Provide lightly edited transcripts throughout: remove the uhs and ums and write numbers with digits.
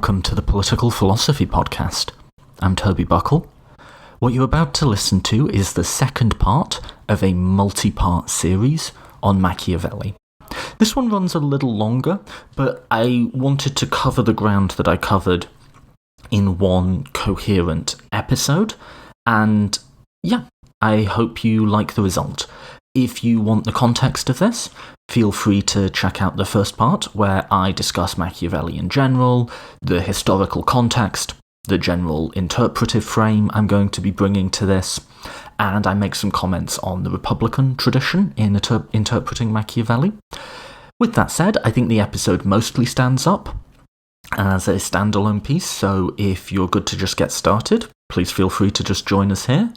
welcome to the Political Philosophy Podcast. I'm Toby Buckle. What you're about to listen to is the second part of a multi-part series on Machiavelli. This one runs a little longer, but I wanted to cover the ground that I covered in one coherent episode, and yeah, I hope you like the result. If you want the context of this, feel free to check out the first part, where I discuss Machiavelli in general, the historical context, the general interpretive frame I'm going to be bringing to this, and I make some comments on the Republican tradition in interpreting Machiavelli. With that said, I think the episode mostly stands up as a standalone piece, so if you're good to just get started, please feel free to just join us here.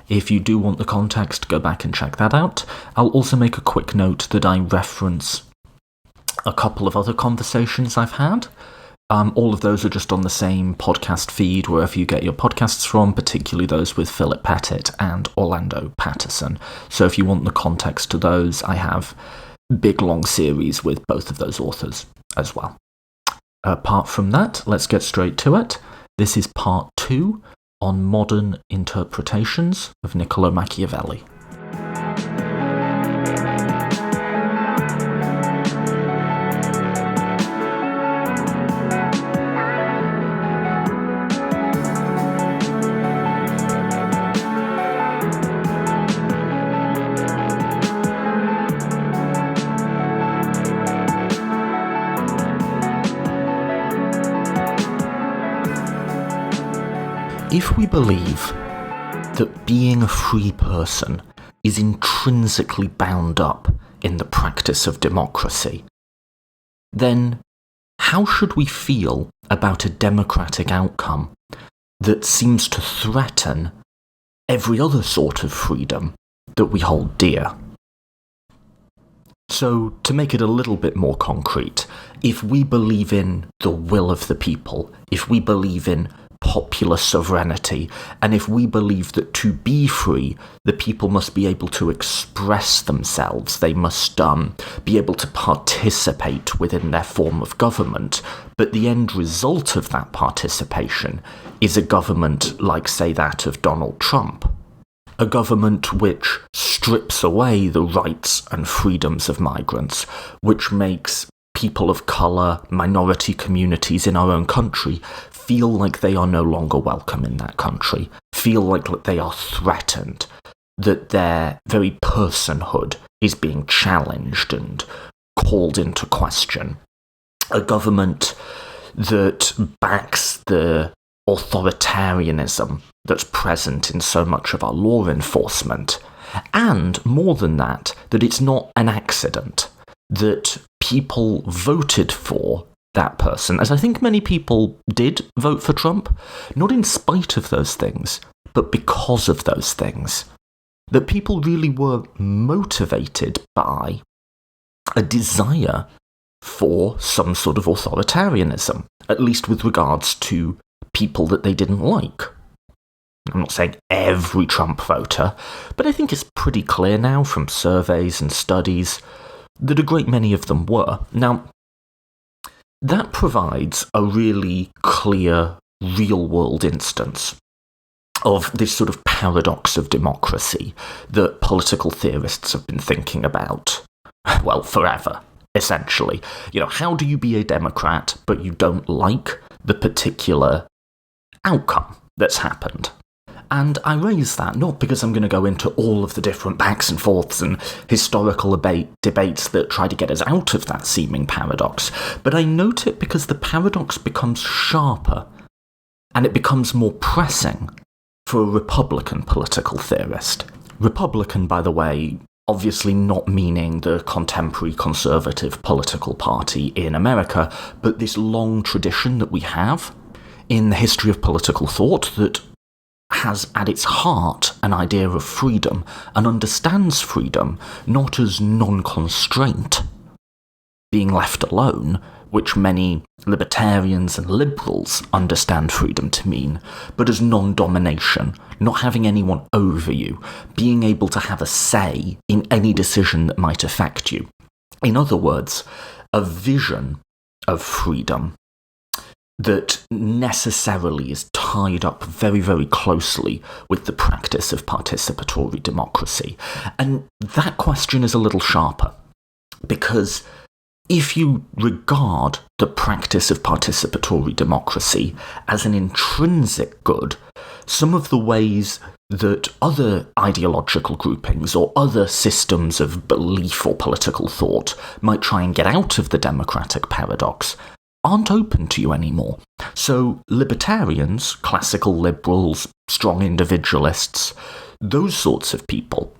If you do want the context, go back and check that out. I'll also make a quick note that I reference a couple of other conversations I've had. All of those are just on the same podcast feed wherever you get your podcasts from, particularly those with Philip Pettit and Orlando Patterson. So if you want the context to those, I have big long series with both of those authors as well. Apart from that, let's get straight to it. This is part 2 on modern interpretations of Niccolo Machiavelli. If we believe that being a free person is intrinsically bound up in the practice of democracy, then how should we feel about a democratic outcome that seems to threaten every other sort of freedom that we hold dear? So, to make it a little bit more concrete, if we believe in the will of the people, if we believe in popular sovereignty, and if we believe that to be free, the people must be able to express themselves, they must be able to participate within their form of government, but the end result of that participation is a government like, say, that of Donald Trump. A government which strips away the rights and freedoms of migrants, which makes people of colour, minority communities in our own country feel like they are no longer welcome in that country, feel like they are threatened, that their very personhood is being challenged and called into question. A government that backs the authoritarianism that's present in so much of our law enforcement, and more than that, that it's not an accident, that people voted for that person, as I think many people did vote for Trump, not in spite of those things, but because of those things. That people really were motivated by a desire for some sort of authoritarianism, at least with regards to people that they didn't like. I'm not saying every Trump voter, but I think it's pretty clear now from surveys and studies that a great many of them were. Now, that provides a really clear, real-world instance of this sort of paradox of democracy that political theorists have been thinking about, well, forever, essentially. You know, how do you be a Democrat, but you don't like the particular outcome that's happened? And I raise that not because I'm going to go into all of the different backs and forths and historical debates that try to get us out of that seeming paradox, but I note it because the paradox becomes sharper and it becomes more pressing for a Republican political theorist. Republican, by the way, obviously not meaning the contemporary conservative political party in America, but this long tradition that we have in the history of political thought that has at its heart an idea of freedom and understands freedom not as non-constraint, being left alone, which many libertarians and liberals understand freedom to mean, but as non-domination, not having anyone over you, being able to have a say in any decision that might affect you. In other words, a vision of freedom that necessarily is tied up very, very closely with the practice of participatory democracy. And that question is a little sharper, because if you regard the practice of participatory democracy as an intrinsic good, some of the ways that other ideological groupings or other systems of belief or political thought might try and get out of the democratic paradox aren't open to you anymore. So libertarians, classical liberals, strong individualists, those sorts of people,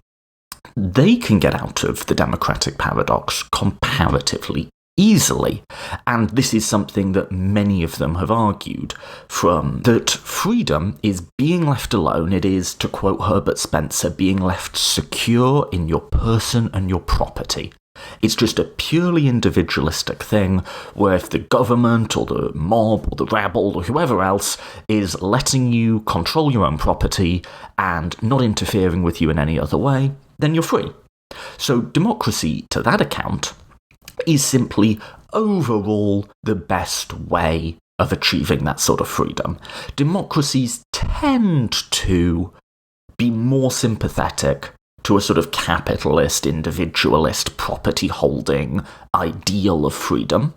they can get out of the democratic paradox comparatively easily. And this is something that many of them have argued from, that freedom is being left alone. It is, to quote Herbert Spencer, being left secure in your person and your property. It's just a purely individualistic thing where if the government or the mob or the rabble or whoever else is letting you control your own property and not interfering with you in any other way, then you're free. So democracy, to that account, is simply overall the best way of achieving that sort of freedom. Democracies tend to be more sympathetic to a sort of capitalist, individualist, property-holding ideal of freedom.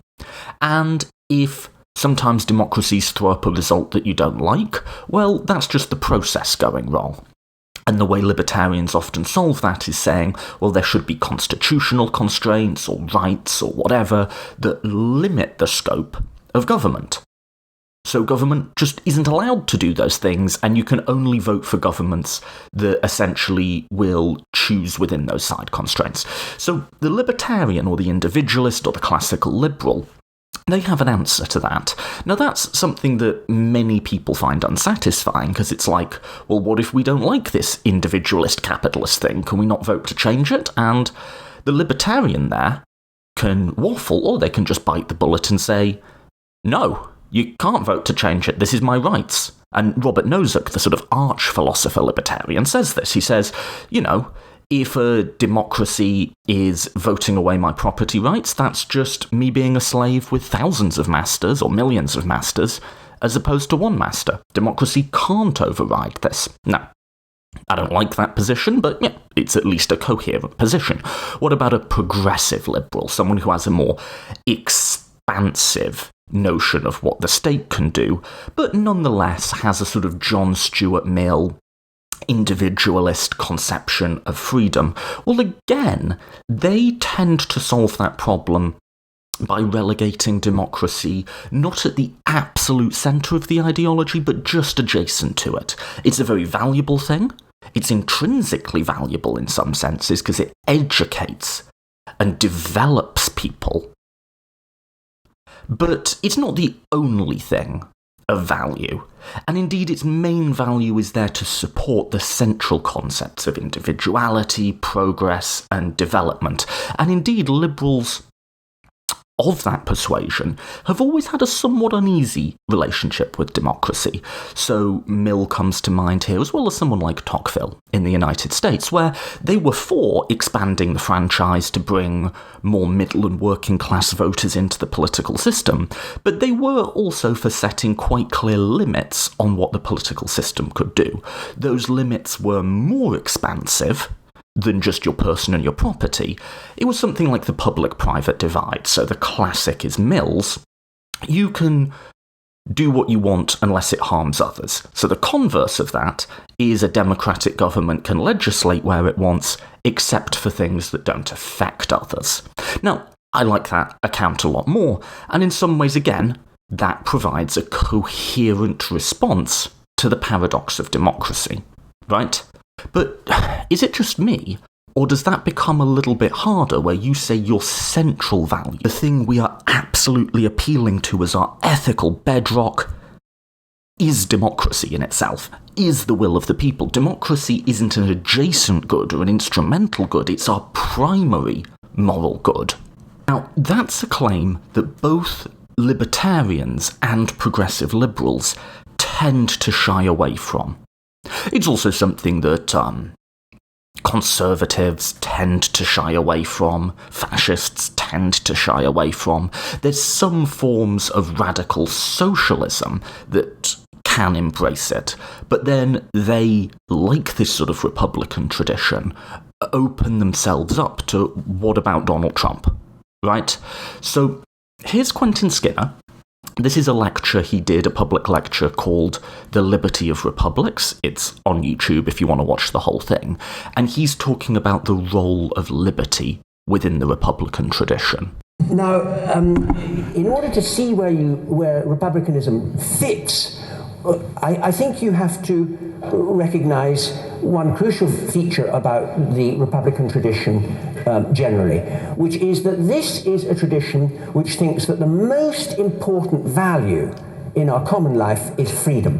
And if sometimes democracies throw up a result that you don't like, well, that's just the process going wrong. And the way libertarians often solve that is saying, well, there should be constitutional constraints or rights or whatever that limit the scope of government. So government just isn't allowed to do those things, and you can only vote for governments that essentially will choose within those side constraints. So the libertarian or the individualist or the classical liberal, they have an answer to that. Now that's something that many people find unsatisfying, because it's like, well, what if we don't like this individualist capitalist thing? Can we not vote to change it? And the libertarian there can waffle, or they can just bite the bullet and say, no, you can't vote to change it. This is my rights. And Robert Nozick, the sort of arch-philosopher libertarian, says this. He says, you know, if a democracy is voting away my property rights, that's just me being a slave with thousands of masters or millions of masters, as opposed to one master. Democracy can't override this. No. I don't like that position, but yeah, it's at least a coherent position. What about a progressive liberal, someone who has a more expansive notion of what the state can do, but nonetheless has a sort of John Stuart Mill individualist conception of freedom? Well, again, they tend to solve that problem by relegating democracy not at the absolute centre of the ideology, but just adjacent to it. It's a very valuable thing. It's intrinsically valuable in some senses because it educates and develops people. But it's not the only thing of value, and indeed its main value is there to support the central concepts of individuality, progress, and development. And indeed, liberals of that persuasion have always had a somewhat uneasy relationship with democracy. So Mill comes to mind here, as well as someone like Tocqueville in the United States, where they were for expanding the franchise to bring more middle and working class voters into the political system, but they were also for setting quite clear limits on what the political system could do. Those limits were more expansive than just your person and your property. It was something like the public-private divide. So the classic is Mill's. You can do what you want unless it harms others. So the converse of that is a democratic government can legislate where it wants, except for things that don't affect others. Now, I like that account a lot more, and in some ways, again, that provides a coherent response to the paradox of democracy, right? But is it just me, or does that become a little bit harder where you say your central value, the thing we are absolutely appealing to as our ethical bedrock, is democracy in itself, is the will of the people? Democracy isn't an adjacent good or an instrumental good, it's our primary moral good. Now, that's a claim that both libertarians and progressive liberals tend to shy away from. It's also something that conservatives tend to shy away from, fascists tend to shy away from. There's some forms of radical socialism that can embrace it, but then they, like this sort of Republican tradition, open themselves up to what about Donald Trump, right? So here's Quentin Skinner. This is a lecture he did, a public lecture called The Liberty of Republics. It's on YouTube if you want to watch the whole thing. And he's talking about the role of liberty within the Republican tradition. Now, in order to see where Republicanism fits, I think you have to recognize one crucial feature about the Republican tradition generally, which is that this is a tradition which thinks that the most important value in our common life is freedom.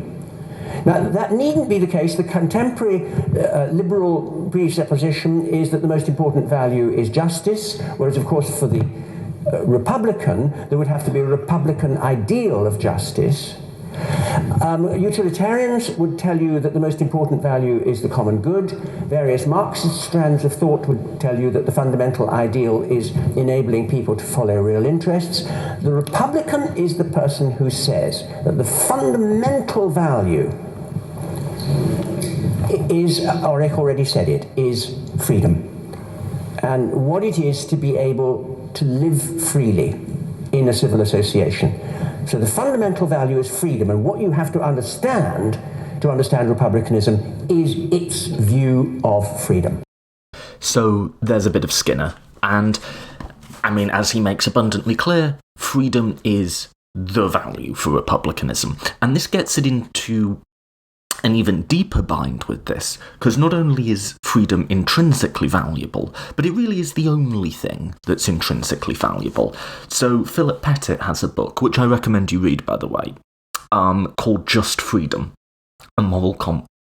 Now, that needn't be the case. The contemporary liberal presupposition is that the most important value is justice, whereas, of course, for the Republican, there would have to be a Republican ideal of justice. Utilitarians would tell you that the most important value is the common good. Various Marxist strands of thought would tell you that the fundamental ideal is enabling people to follow real interests. The Republican is the person who says that the fundamental value is, Ulrich already said it, is freedom. And what it is to be able to live freely in a civil association. So the fundamental value is freedom, and what you have to understand Republicanism is its view of freedom. So there's a bit of Skinner, and I mean, as he makes abundantly clear, freedom is the value for Republicanism. And this gets it into an even deeper bind with this, because not only is freedom intrinsically valuable, but it really is the only thing that's intrinsically valuable. So Philip Pettit has a book, which I recommend you read, by the way, called Just Freedom, A Moral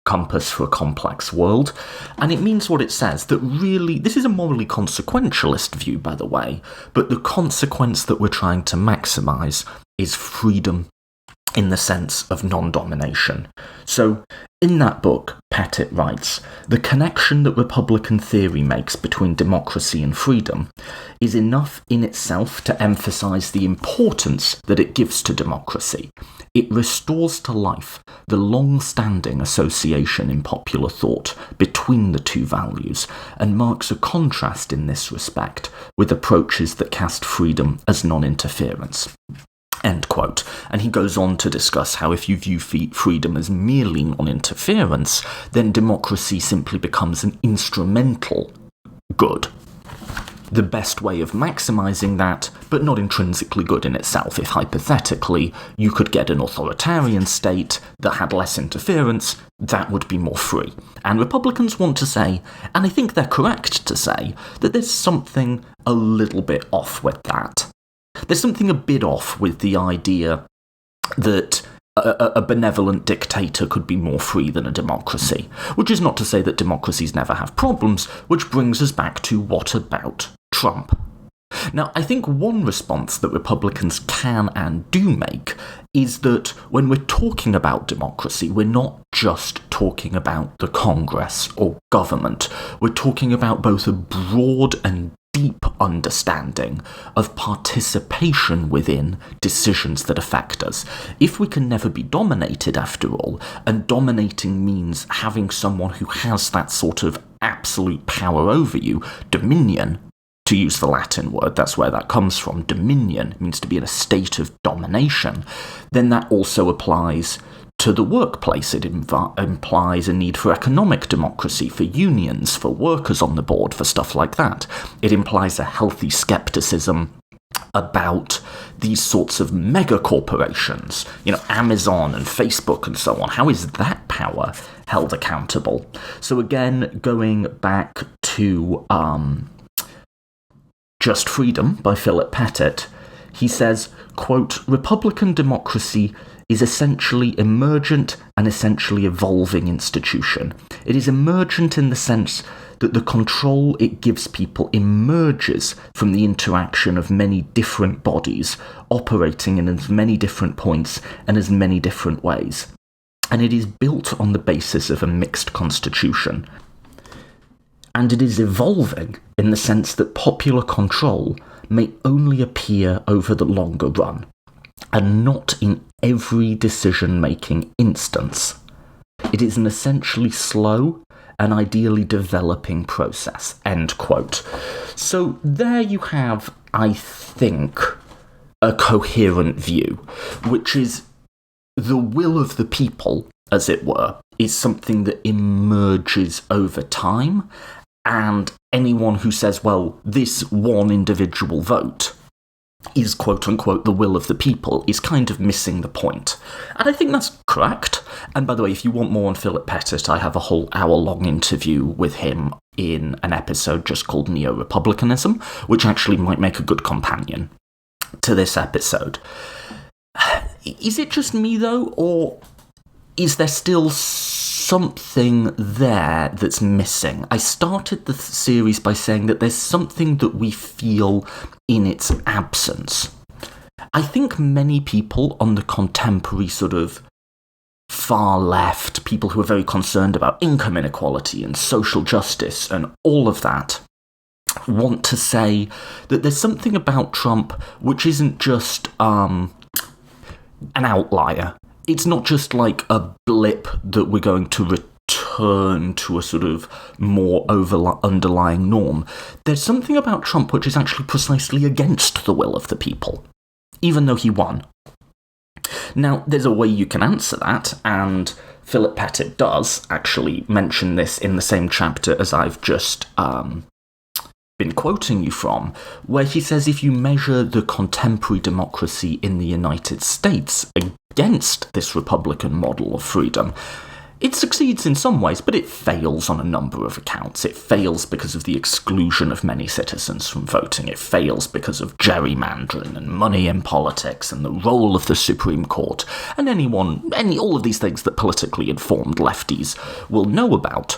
Compass for a Complex World. And it means what it says, that really, this is a morally consequentialist view, by the way, but the consequence that we're trying to maximise is freedom in the sense of non-domination. So, in that book, Pettit writes, the connection that Republican theory makes between democracy and freedom is enough in itself to emphasise the importance that it gives to democracy. It restores to life the long-standing association in popular thought between the two values, and marks a contrast in this respect with approaches that cast freedom as non-interference. End quote. And he goes on to discuss how if you view freedom as merely non-interference, then democracy simply becomes an instrumental good. The best way of maximising that, but not intrinsically good in itself. If hypothetically you could get an authoritarian state that had less interference, that would be more free. And Republicans want to say, and I think they're correct to say, that there's something a little bit off with that. There's something a bit off with the idea that a benevolent dictator could be more free than a democracy, which is not to say that democracies never have problems, which brings us back to what about Trump? Now, I think one response that Republicans can and do make is that when we're talking about democracy, we're not just talking about the Congress or government. We're talking about both a broad and deep understanding of participation within decisions that affect us. If we can never be dominated, after all, and dominating means having someone who has that sort of absolute power over you, dominion, to use the Latin word, that's where that comes from, dominion means to be in a state of domination, then that also applies to the workplace. It implies a need for economic democracy, for unions, for workers on the board, for stuff like that. It implies a healthy skepticism about these sorts of mega corporations, Amazon and Facebook and so on. How is that power held accountable? So again, going back to Just Freedom by Philip Pettit, he says, quote, Republican democracy is essentially emergent and essentially evolving institution. It is emergent in the sense that the control it gives people emerges from the interaction of many different bodies operating in as many different points and as many different ways. And it is built on the basis of a mixed constitution. And it is evolving in the sense that popular control may only appear over the longer run, and not in every decision-making instance. It is an essentially slow and ideally developing process, end quote. So there you have, I think, a coherent view, which is the will of the people, as it were, is something that emerges over time, and anyone who says, well, this one individual vote is quote-unquote the will of the people is kind of missing the point. And I think that's correct. And by the way, if you want more on Philip Pettit, I have a whole hour-long interview with him in an episode just called Neo-Republicanism, which actually might make a good companion to this episode. Is it just me, though, or is there still something there that's missing? I started the series by saying that there's something that we feel in its absence. I think many people on the contemporary sort of far left, people who are very concerned about income inequality and social justice and all of that, want to say that there's something about Trump which isn't just an outlier. It's not just like a blip that we're going to return to a sort of more underlying norm. There's something about Trump which is actually precisely against the will of the people, even though he won. Now, there's a way you can answer that, and Philip Pettit does actually mention this in the same chapter as I've just been quoting you from, where he says if you measure the contemporary democracy in the United States against this Republican model of freedom, it succeeds in some ways, but it fails on a number of accounts. It fails because of the exclusion of many citizens from voting. It fails because of gerrymandering and money in politics and the role of the Supreme Court and all of these things that politically informed lefties will know about.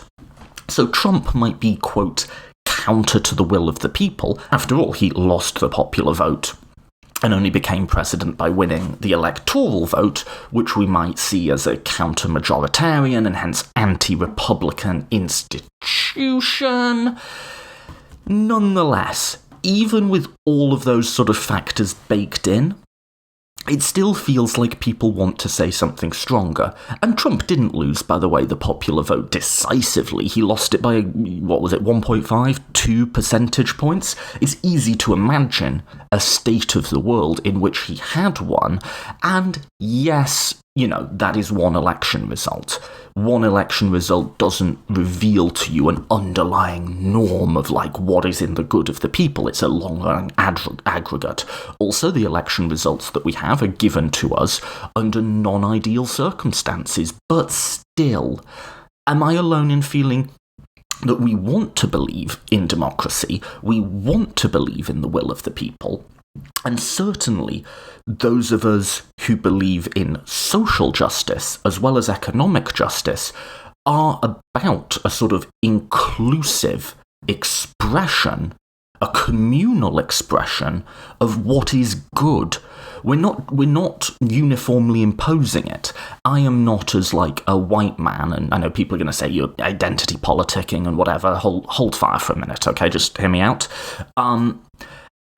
So Trump might be, quote, counter to the will of the people. After all, he lost the popular vote and only became president by winning the electoral vote, which we might see as a counter-majoritarian and hence anti-Republican institution. Nonetheless, even with all of those sort of factors baked in, it still feels like people want to say something stronger. And Trump didn't lose, by the way, the popular vote decisively. He lost it by, 1.5, 2 percentage points? It's easy to imagine a state of the world in which he had won. And yes, that is one election result. One election result doesn't reveal to you an underlying norm of, what is in the good of the people. It's a long-run aggregate. Also, the election results that we have are given to us under non-ideal circumstances. But still, am I alone in feeling that we want to believe in democracy? We want to believe in the will of the people. And certainly, those of us who believe in social justice as well as economic justice are about a sort of inclusive expression, a communal expression of what is good. We're not uniformly imposing it. I am not as a white man, and I know people are going to say you're identity politicking and whatever. Hold fire for a minute, okay? Just hear me out.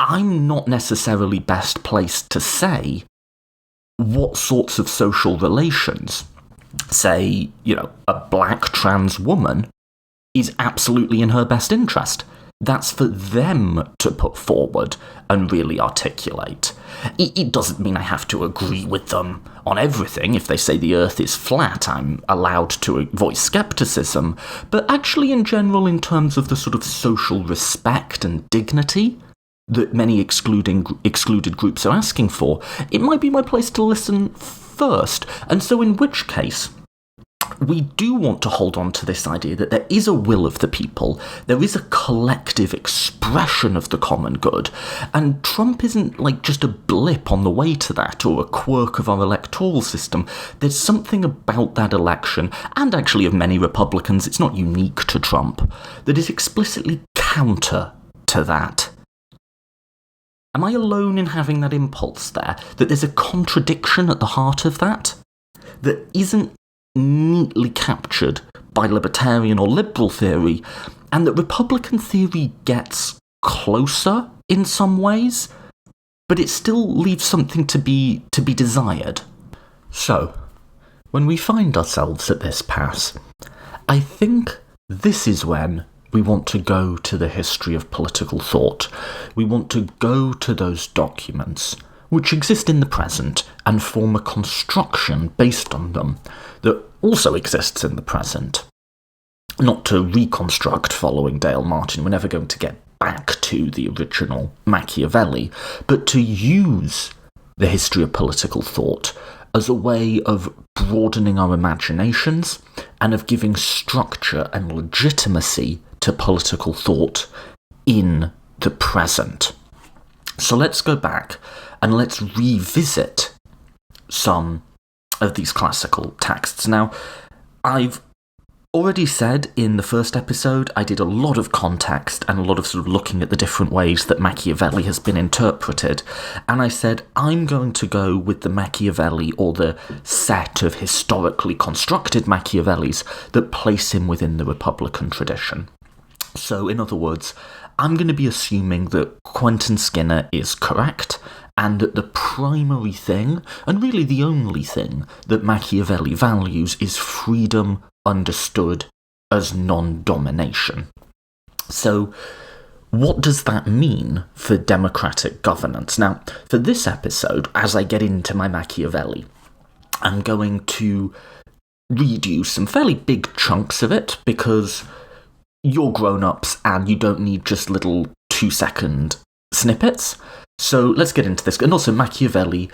I'm not necessarily best placed to say what sorts of social relations, say, a black trans woman is absolutely in her best interest. That's for them to put forward and really articulate. It doesn't mean I have to agree with them on everything. If they say the earth is flat, I'm allowed to voice skepticism. But actually, in general, in terms of the sort of social respect and dignity that many excluded groups are asking for, it might be my place to listen first. And so in which case, we do want to hold on to this idea that there is a will of the people, there is a collective expression of the common good, and Trump isn't just a blip on the way to that or a quirk of our electoral system. There's something about that election, and actually of many Republicans, it's not unique to Trump, that is explicitly counter to that. Am I alone in having that impulse there? That there's a contradiction at the heart of that isn't neatly captured by libertarian or liberal theory, and that Republican theory gets closer in some ways, but it still leaves something to be desired. So, when we find ourselves at this pass, I think this is when we want to go to the history of political thought. We want to go to those documents which exist in the present and form a construction based on them that also exists in the present. Not to reconstruct following Dale Martin, we're never going to get back to the original Machiavelli, but to use the history of political thought as a way of broadening our imaginations and of giving structure and legitimacy to political thought in the present. So let's go back and let's revisit some of these classical texts. Now, I've already said in the first episode, I did a lot of context and a lot of sort of looking at the different ways that Machiavelli has been interpreted, and I said I'm going to go with the Machiavelli, or the set of historically constructed Machiavellis that place him within the Republican tradition. So, in other words, I'm going to be assuming that Quentin Skinner is correct, and that the primary thing, and really the only thing, that Machiavelli values is freedom understood as non-domination. So, what does that mean for democratic governance? Now, for this episode, as I get into my Machiavelli, I'm going to read you some fairly big chunks of it, because you're grown-ups and you don't need just little 2-second snippets. So let's get into this. And also, Machiavelli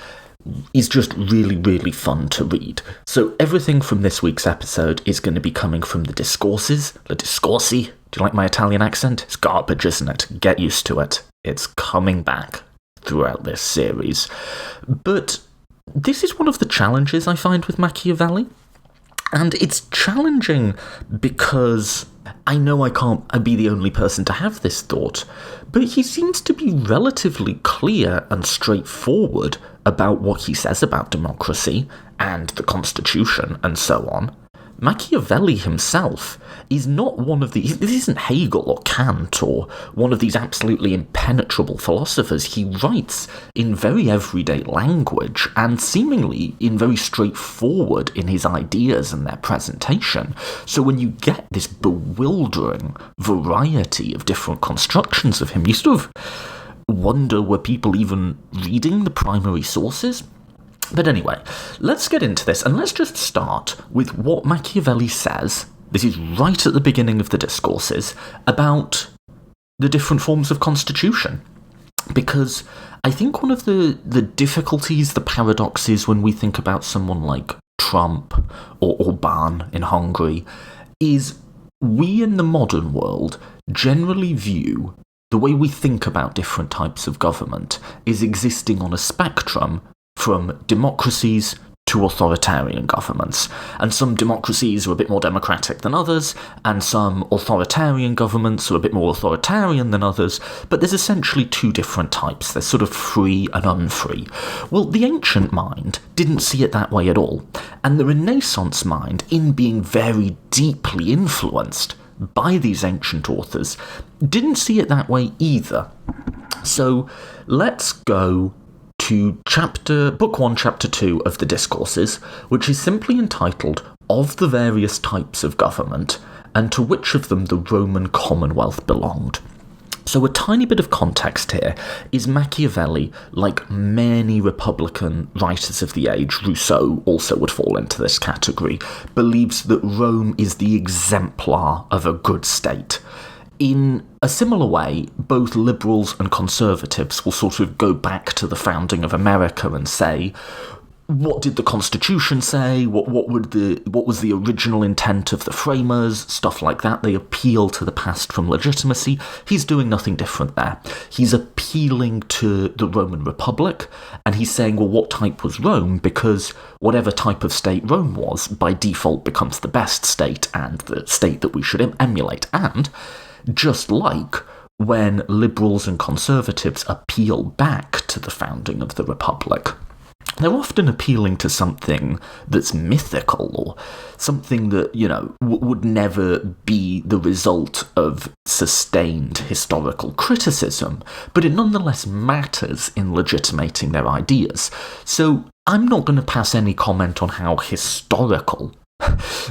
is just really, really fun to read. So everything from this week's episode is going to be coming from the discourses, the discorsi. Do you like my Italian accent? It's garbage, isn't it? Get used to it. It's coming back throughout this series. But this is one of the challenges I find with Machiavelli. And it's challenging because I know I can't be the only person to have this thought, but he seems to be relatively clear and straightforward about what he says about democracy and the Constitution and so on. Machiavelli himself is not one of these. This isn't Hegel or Kant or one of these absolutely impenetrable philosophers. He writes in very everyday language and seemingly in very straightforward in his ideas and their presentation. So when you get this bewildering variety of different constructions of him, you sort of wonder, were people even reading the primary sources? But anyway, let's get into this, and let's just start with what Machiavelli says, this is right at the beginning of the discourses, about the different forms of constitution. Because I think one of the difficulties, the paradoxes when we think about someone like Trump or Orbán in Hungary, is we in the modern world generally view the way we think about different types of government is existing on a spectrum from democracies to authoritarian governments. And some democracies are a bit more democratic than others, and some authoritarian governments are a bit more authoritarian than others, but there's essentially two different types. There's sort of free and unfree. Well, the ancient mind didn't see it that way at all, and the Renaissance mind, in being very deeply influenced by these ancient authors, didn't see it that way either. So let's go to Book 1, Chapter 2 of the Discourses, which is simply entitled Of the Various Types of Government, and to which of them the Roman Commonwealth belonged. So a tiny bit of context here is Machiavelli, like many Republican writers of the age, Rousseau also would fall into this category, believes that Rome is the exemplar of a good state. In a similar way, both liberals and conservatives will sort of go back to the founding of America and say, what did the Constitution say? What was the original intent of the framers? Stuff like that. They appeal to the past from legitimacy. He's doing nothing different there. He's appealing to the Roman Republic, and he's saying, well, what type was Rome? Because whatever type of state Rome was, by default becomes the best state and the state that we should emulate. And just like when liberals and conservatives appeal back to the founding of the Republic. they're often appealing to something that's mythical or something that, would never be the result of sustained historical criticism, but it nonetheless matters in legitimating their ideas. So I'm not going to pass any comment on how historical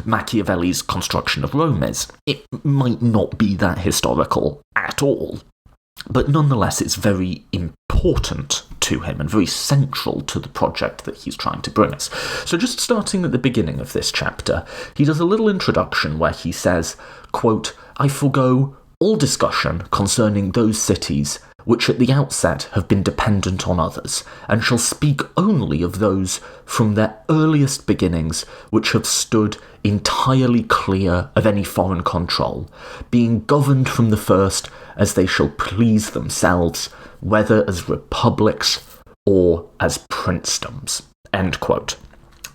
Machiavelli's construction of Rome is. It might not be that historical at all, but nonetheless it's very important to him and very central to the project that he's trying to bring us. So just starting at the beginning of this chapter, he does a little introduction where he says, quote, "I forego all discussion concerning those cities which at the outset have been dependent on others, and shall speak only of those from their earliest beginnings which have stood entirely clear of any foreign control, being governed from the first as they shall please themselves, whether as republics or as princedoms." End quote.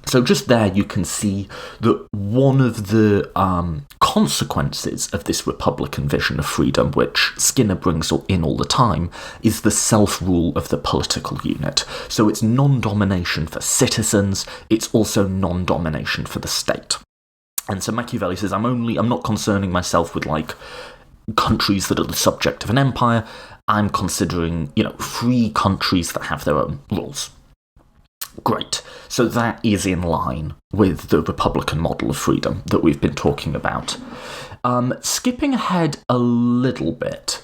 So just there you can see that one of the consequences of this Republican vision of freedom, which Skinner brings in all the time, is the self-rule of the political unit. So it's non-domination for citizens, it's also non-domination for the state. And so Machiavelli says, I'm not concerning myself with, countries that are the subject of an empire. I'm considering, free countries that have their own rules. Great. So that is in line with the Republican model of freedom that we've been talking about. Skipping ahead a little bit,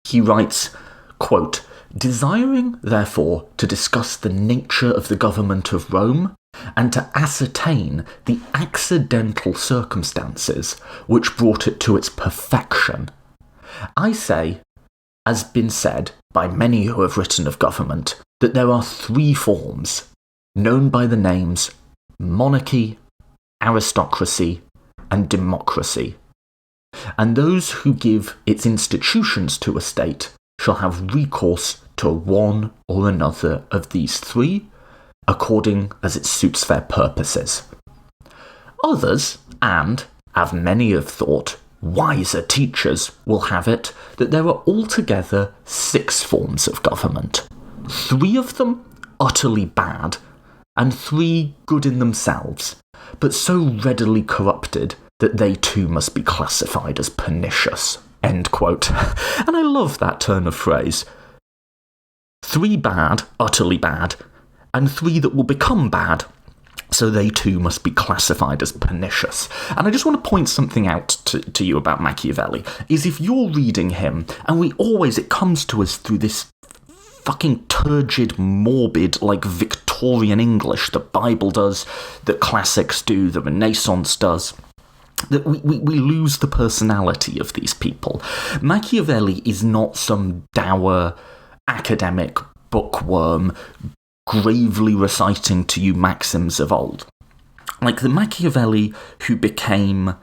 he writes, quote, "Desiring, therefore, to discuss the nature of the government of Rome, and to ascertain the accidental circumstances which brought it to its perfection, I say, as been said by many who have written of government, that there are three forms, known by the names monarchy, aristocracy, and democracy, and those who give its institutions to a state shall have recourse to one or another of these three, according as it suits their purposes. Others, and, as many have thought, wiser teachers will have it that there are altogether 6 forms of government, 3 of them utterly bad, and 3 good in themselves, but so readily corrupted that they too must be classified as pernicious." End quote. And I love that turn of phrase. 3 bad, utterly bad, and 3 that will become bad, so they too must be classified as pernicious. And I just want to point something out to you about Machiavelli, is if you're reading him, and it comes to us through this fucking turgid, morbid, Victorian English the Bible does, that classics do, the Renaissance does, that we lose the personality of these people. Machiavelli is not some dour academic bookworm gravely reciting to you maxims of old. The Machiavelli who became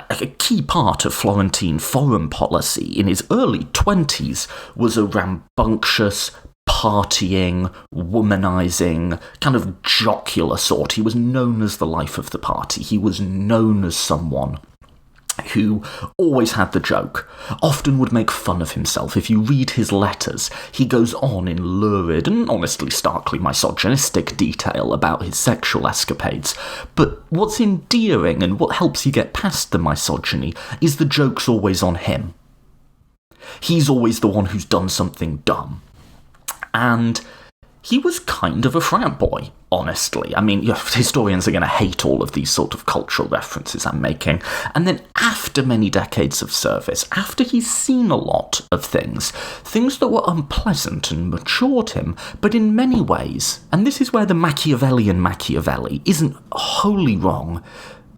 a key part of Florentine foreign policy in his early 20s was a rambunctious, partying, womanizing, kind of jocular sort. He was known as the life of the party. He was known as someone who always had the joke, often would make fun of himself. If you read his letters, he goes on in lurid and honestly starkly misogynistic detail about his sexual escapades. But what's endearing and what helps you get past the misogyny is the joke's always on him. He's always the one who's done something dumb. And he was kind of a frat boy, honestly. I mean, historians are going to hate all of these sort of cultural references I'm making. And then after many decades of service, after he's seen a lot of things that were unpleasant and matured him, but in many ways, and this is where the Machiavellian Machiavelli isn't wholly wrong,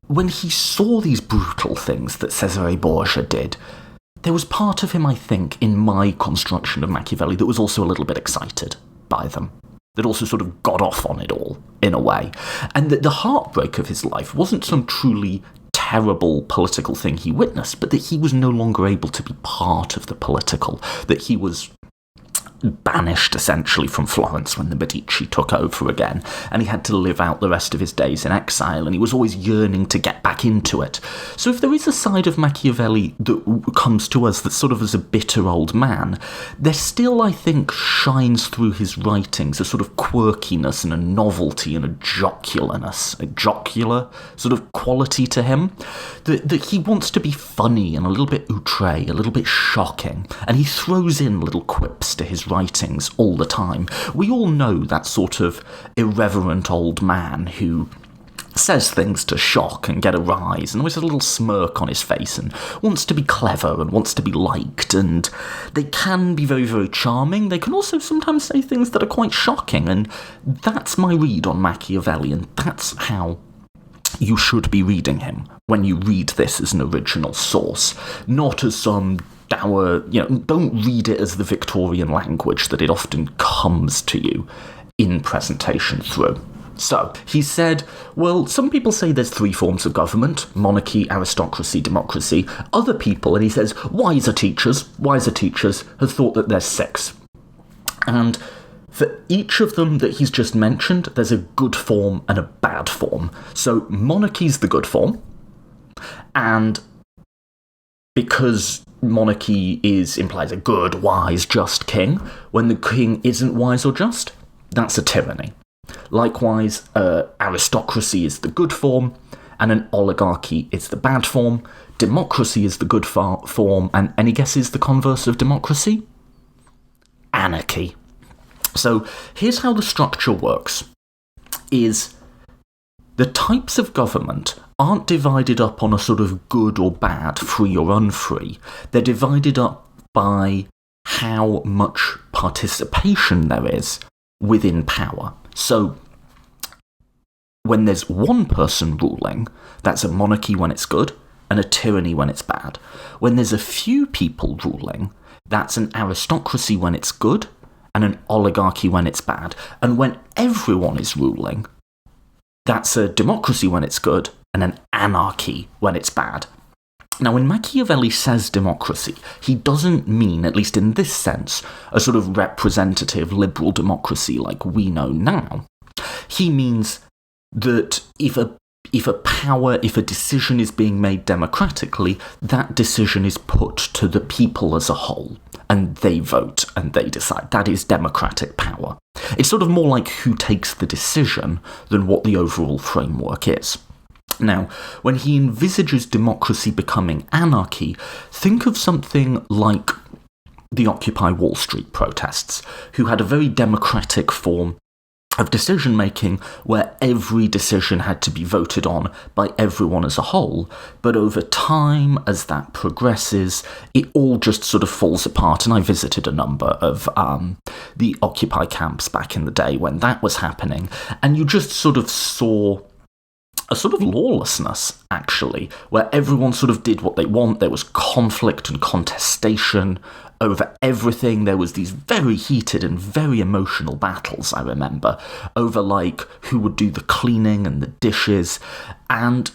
when he saw these brutal things that Cesare Borgia did, there was part of him, I think, in my construction of Machiavelli that was also a little bit excited by them, that also sort of got off on it all, in a way. And that the heartbreak of his life wasn't some truly terrible political thing he witnessed, but that he was no longer able to be part of the political, that he was banished essentially from Florence when the Medici took over again, and he had to live out the rest of his days in exile, and he was always yearning to get back into it. So if there is a side of Machiavelli that comes to us that's sort of as a bitter old man, there still, I think, shines through his writings a sort of quirkiness and a novelty and a jocular sort of quality to him, that he wants to be funny and a little bit outre, a little bit shocking, and he throws in little quips to his writings all the time. We all know that sort of irreverent old man who says things to shock and get a rise, and always has a little smirk on his face, and wants to be clever and wants to be liked, and they can be very, very charming. They can also sometimes say things that are quite shocking, and that's my read on Machiavelli, and that's how you should be reading him when you read this as an original source, not as some dour, don't read it as the Victorian language that it often comes to you in presentation through. So, he said, well, some people say there's 3 forms of government: monarchy, aristocracy, democracy. Other people, and he says, wiser teachers have thought that there's 6. And for each of them that he's just mentioned, there's a good form and a bad form. So, monarchy's the good form, and because monarchy implies a good, wise, just king, when the king isn't wise or just, that's a tyranny. Likewise, aristocracy is the good form, and an oligarchy is the bad form. Democracy is the good form, and any guesses the converse of democracy? Anarchy. So here's how the structure works, is the types of government aren't divided up on a sort of good or bad, free or unfree. They're divided up by how much participation there is within power. So, when there's one person ruling, that's a monarchy when it's good, and a tyranny when it's bad. When there's a few people ruling, that's an aristocracy when it's good, and an oligarchy when it's bad. And when everyone is ruling, that's a democracy when it's good, and an anarchy when it's bad. Now, when Machiavelli says democracy, he doesn't mean, at least in this sense, a sort of representative liberal democracy like we know now. He means that if a decision is being made democratically, that decision is put to the people as a whole, and they vote and they decide. That is democratic power. It's sort of more like who takes the decision than what the overall framework is. Now, when he envisages democracy becoming anarchy, think of something like the Occupy Wall Street protests, who had a very democratic form of decision-making where every decision had to be voted on by everyone as a whole, but over time, as that progresses, it all just sort of falls apart, and I visited a number of the Occupy camps back in the day when that was happening, and you just sort of saw a sort of lawlessness, actually, where everyone sort of did what they want. There was conflict and contestation over everything. There was these very heated and very emotional battles, I remember, over, like, who would do the cleaning and the dishes. And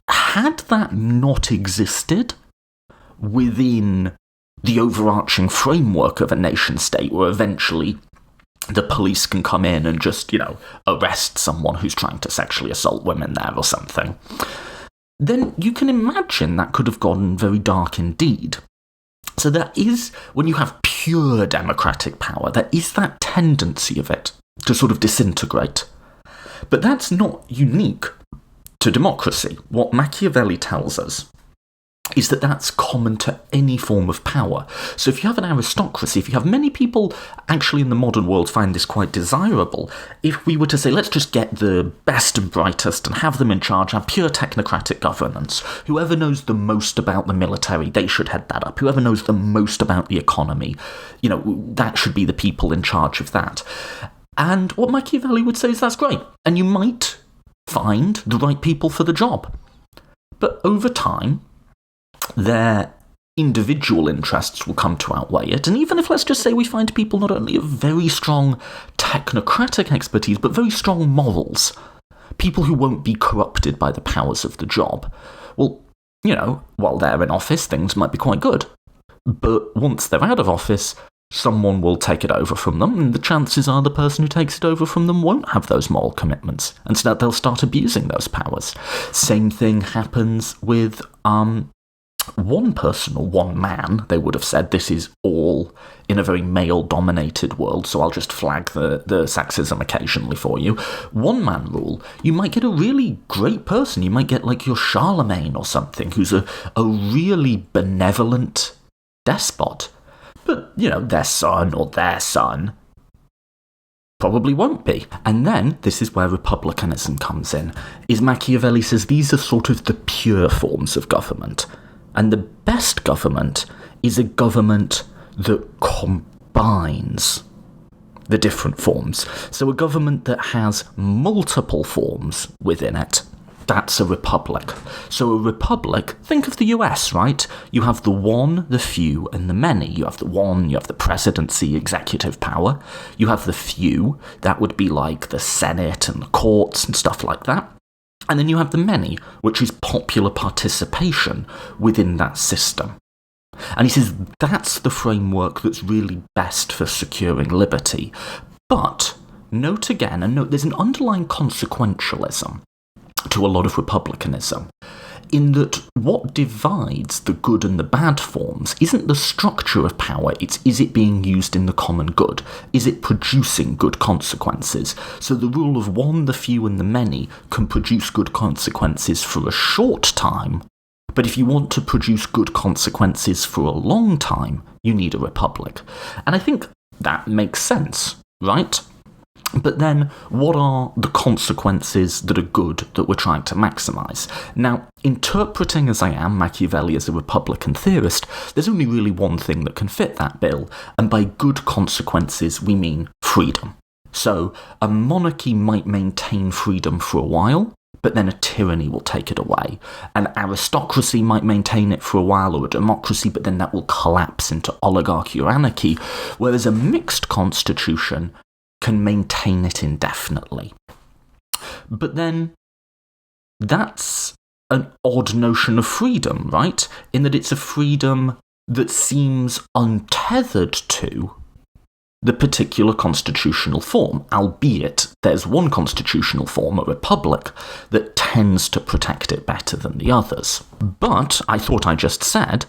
had that not existed within the overarching framework of a nation-state, where eventually the police can come in and just, arrest someone who's trying to sexually assault women there or something, then you can imagine that could have gone very dark indeed. So there is, when you have pure democratic power, there is that tendency of it to sort of disintegrate. But that's not unique to democracy. What Machiavelli tells us is that that's common to any form of power. So if you have an aristocracy, if you have many people actually in the modern world find this quite desirable, if we were to say, let's just get the best and brightest and have them in charge, have pure technocratic governance, whoever knows the most about the military, they should head that up. Whoever knows the most about the economy, that should be the people in charge of that. And what Machiavelli would say is that's great, and you might find the right people for the job. But over time, their individual interests will come to outweigh it, and even if, let's just say, we find people not only of very strong technocratic expertise, but very strong morals, people who won't be corrupted by the powers of the job, well, while they're in office, things might be quite good. But once they're out of office, someone will take it over from them, and the chances are the person who takes it over from them won't have those moral commitments. Instead, they'll start abusing those powers. Same thing happens with one person or one man. They would have said this is all in a very male-dominated world, so I'll just flag the sexism occasionally for you. One-man rule, you might get a really great person. You might get like your Charlemagne or something, who's a really benevolent despot. But, their son or their son probably won't be. And then, this is where republicanism comes in, is Machiavelli says these are sort of the pure forms of government. And the best government is a government that combines the different forms. So a government that has multiple forms within it, that's a republic. So a republic, think of the US, right? You have the one, the few, and the many. You have the one, you have the presidency, executive power. You have the few, that would be like the Senate and the courts and stuff like that. And then you have the many, which is popular participation within that system. And he says that's the framework that's really best for securing liberty. But note again, and note there's an underlying consequentialism to a lot of republicanism, in that what divides the good and the bad forms isn't the structure of power, it's is it being used in the common good? Is it producing good consequences? So the rule of one, the few, and the many can produce good consequences for a short time, but if you want to produce good consequences for a long time, you need a republic. And I think that makes sense, right? But then, what are the consequences that are good that we're trying to maximise? Now, interpreting as I am Machiavelli as a Republican theorist, there's only really one thing that can fit that bill, and by good consequences we mean freedom. So, a monarchy might maintain freedom for a while, but then a tyranny will take it away. An aristocracy might maintain it for a while, or a democracy, but then that will collapse into oligarchy or anarchy, whereas a mixed constitution can maintain it indefinitely. But then, that's an odd notion of freedom, right? In that it's a freedom that seems untethered to the particular constitutional form, albeit there's one constitutional form, a republic, that tends to protect it better than the others. But, I thought I just said,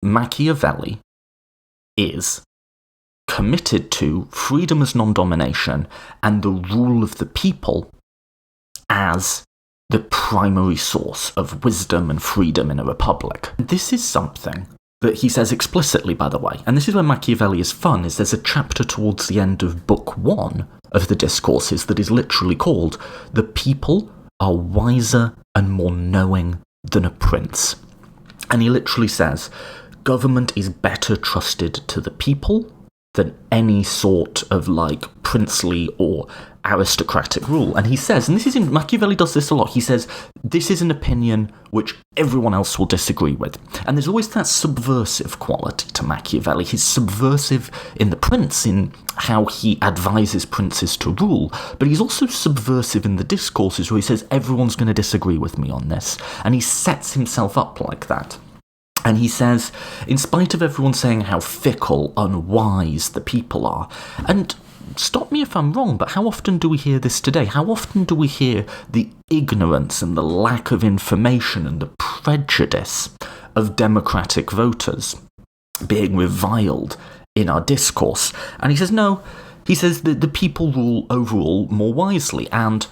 Machiavelli is committed to freedom as non-domination and the rule of the people as the primary source of wisdom and freedom in a republic. This is something that he says explicitly, by the way, and this is where Machiavelli is fun, is there's a chapter towards the end of Book 1 of the Discourses that is literally called "The People are wiser and more knowing than a prince." And he literally says, government is better trusted to the people than any sort of princely or aristocratic rule. And he says, and this is Machiavelli does this a lot, he says, this is an opinion which everyone else will disagree with. And there's always that subversive quality to Machiavelli. He's subversive in The Prince, in how he advises princes to rule, but he's also subversive in the Discourses where he says, everyone's going to disagree with me on this. And he sets himself up like that. And he says, in spite of everyone saying how fickle, unwise the people are, and stop me if I'm wrong, but how often do we hear this today? How often do we hear the ignorance and the lack of information and the prejudice of democratic voters being reviled in our discourse? And he says, no, he says that the people rule overall more wisely, and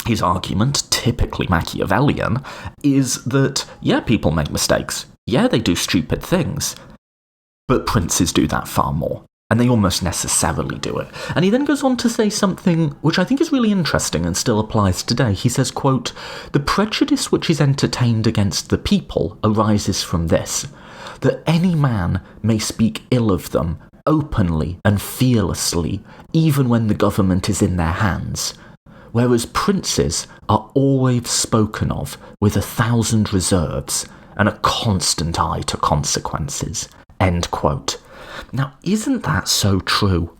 his argument, typically Machiavellian, is that, yeah, people make mistakes. Yeah, they do stupid things. But princes do that far more. And they almost necessarily do it. And he then goes on to say something which I think is really interesting and still applies today. He says, quote, "The prejudice which is entertained against the people arises from this, that any man may speak ill of them openly and fearlessly, even when the government is in their hands, whereas princes are always spoken of with 1,000 reserves and a constant eye to consequences." End quote. Now, isn't that so true?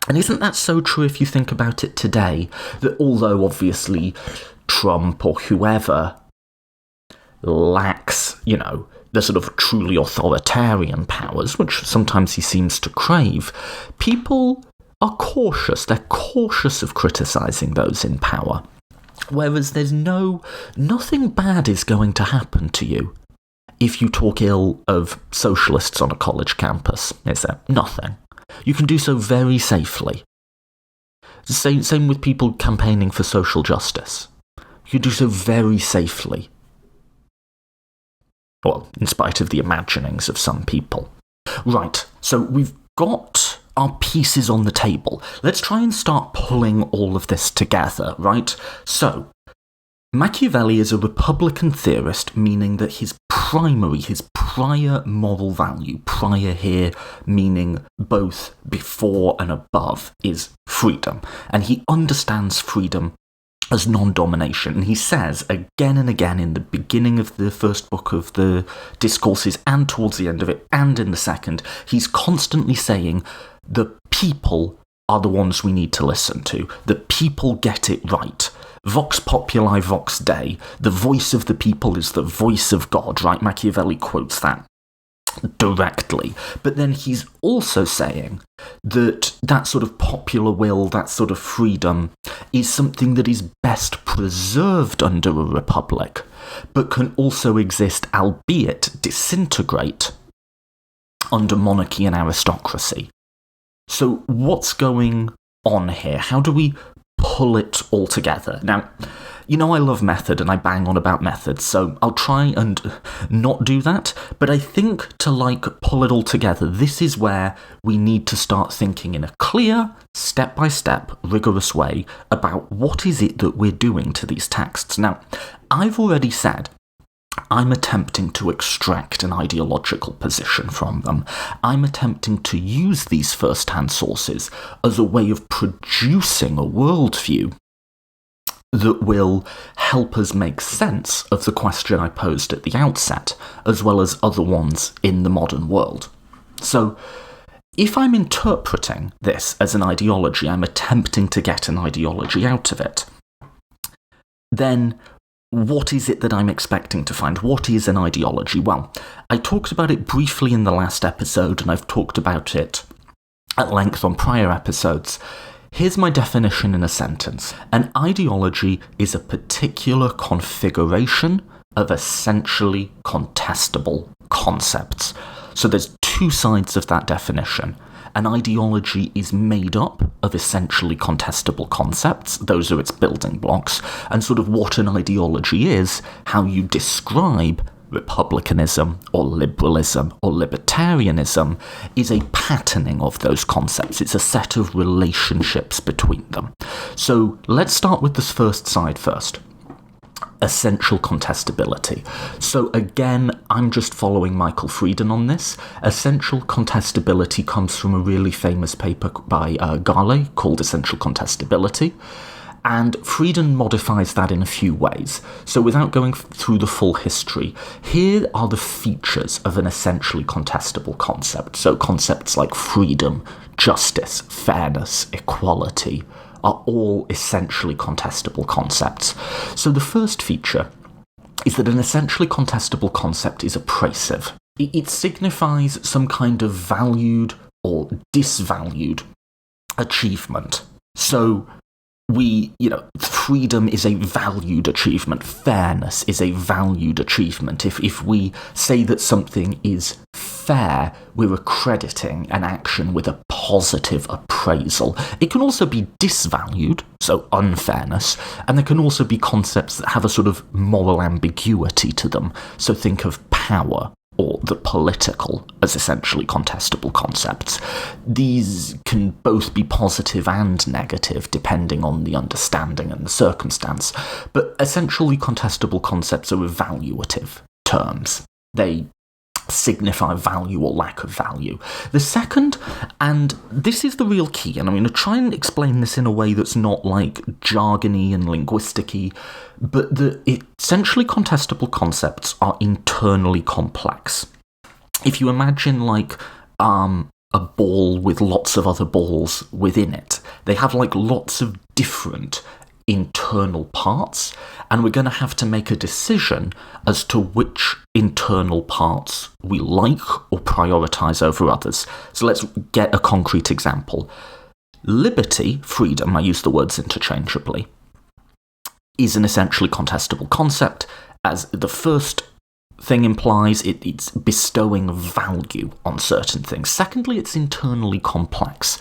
And isn't that so true if you think about it today, that although obviously Trump or whoever lacks, the sort of truly authoritarian powers, which sometimes he seems to crave, people are cautious. They're cautious of criticising those in power. Whereas there's nothing bad is going to happen to you if you talk ill of socialists on a college campus, is there? Nothing. You can do so very safely. Same with people campaigning for social justice. You can do so very safely. Well, in spite of the imaginings of some people. Right, so we've got our pieces on the table. Let's try and start pulling all of this together, right? So, Machiavelli is a Republican theorist, meaning that his prior moral value, prior here meaning both before and above, is freedom. And he understands freedom as non-domination. And he says again and again in the beginning of the first book of the Discourses and towards the end of it and in the second, he's constantly saying the people are the ones we need to listen to. The people get it right. Vox populi, vox Dei. The voice of the people is the voice of God, right? Machiavelli quotes that directly. But then he's also saying that that sort of popular will, that sort of freedom, is something that is best preserved under a republic, but can also exist, albeit disintegrate, under monarchy and aristocracy. So what's going on here? How do we pull it all together? Now, I love method and I bang on about methods, so I'll try and not do that, but I think to pull it all together, this is where we need to start thinking in a clear, step-by-step, rigorous way about what is it that we're doing to these texts. Now, I've already said I'm attempting to extract an ideological position from them. I'm attempting to use these first-hand sources as a way of producing a worldview that will help us make sense of the question I posed at the outset, as well as other ones in the modern world. So, if I'm interpreting this as an ideology, I'm attempting to get an ideology out of it, then what is it that I'm expecting to find? What is an ideology? Well, I talked about it briefly in the last episode, and I've talked about it at length on prior episodes. Here's my definition in a sentence. An ideology is a particular configuration of essentially contestable concepts. So there's two sides of that definition. An ideology is made up of essentially contestable concepts. Those are its building blocks. And sort of what an ideology is, how you describe Republicanism or liberalism or libertarianism, is a patterning of those concepts. It's a set of relationships between them. So let's start with this first side first. Essential contestability. So again, I'm just following Michael Frieden on this. Essential contestability comes from a really famous paper by Garley called Essential Contestability. And Frieden modifies that in a few ways. So without going through the full history, here are the features of an essentially contestable concept. So concepts like freedom, justice, fairness, equality are all essentially contestable concepts. So the first feature is that an essentially contestable concept is apprasive. It signifies some kind of valued or disvalued achievement. So freedom is a valued achievement. Fairness is a valued achievement. If we say that something is fair, we're accrediting an action with a positive appraisal. It can also be disvalued, so unfairness, and there can also be concepts that have a sort of moral ambiguity to them. So think of power or the political as essentially contestable concepts. These can both be positive and negative, depending on the understanding and the circumstance, but essentially contestable concepts are evaluative terms. They signify value or lack of value. The second, and this is the real key, and I'm going to try and explain this in a way that's not jargony and linguistic-y, but the essentially contestable concepts are internally complex. If you imagine a ball with lots of other balls within it, they have lots of different internal parts, and we're going to have to make a decision as to which internal parts we like or prioritize over others. So let's get a concrete example. Liberty, freedom, I use the words interchangeably, is an essentially contestable concept. As the first thing implies, it's bestowing value on certain things. Secondly, it's internally complex.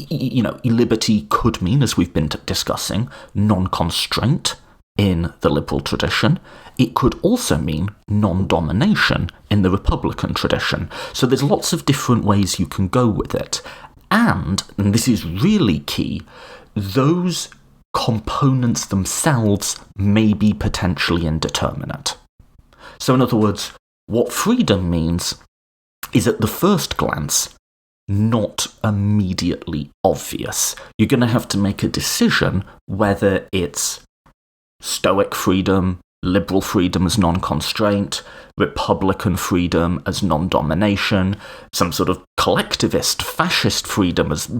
Liberty could mean, as we've been discussing, non-constraint in the liberal tradition. It could also mean non-domination in the Republican tradition. So there's lots of different ways you can go with it. And this is really key, those components themselves may be potentially indeterminate. So in other words, what freedom means is at the first glance not immediately obvious. You're going to have to make a decision whether it's Stoic freedom, liberal freedom as non-constraint, Republican freedom as non-domination, some sort of collectivist, fascist freedom as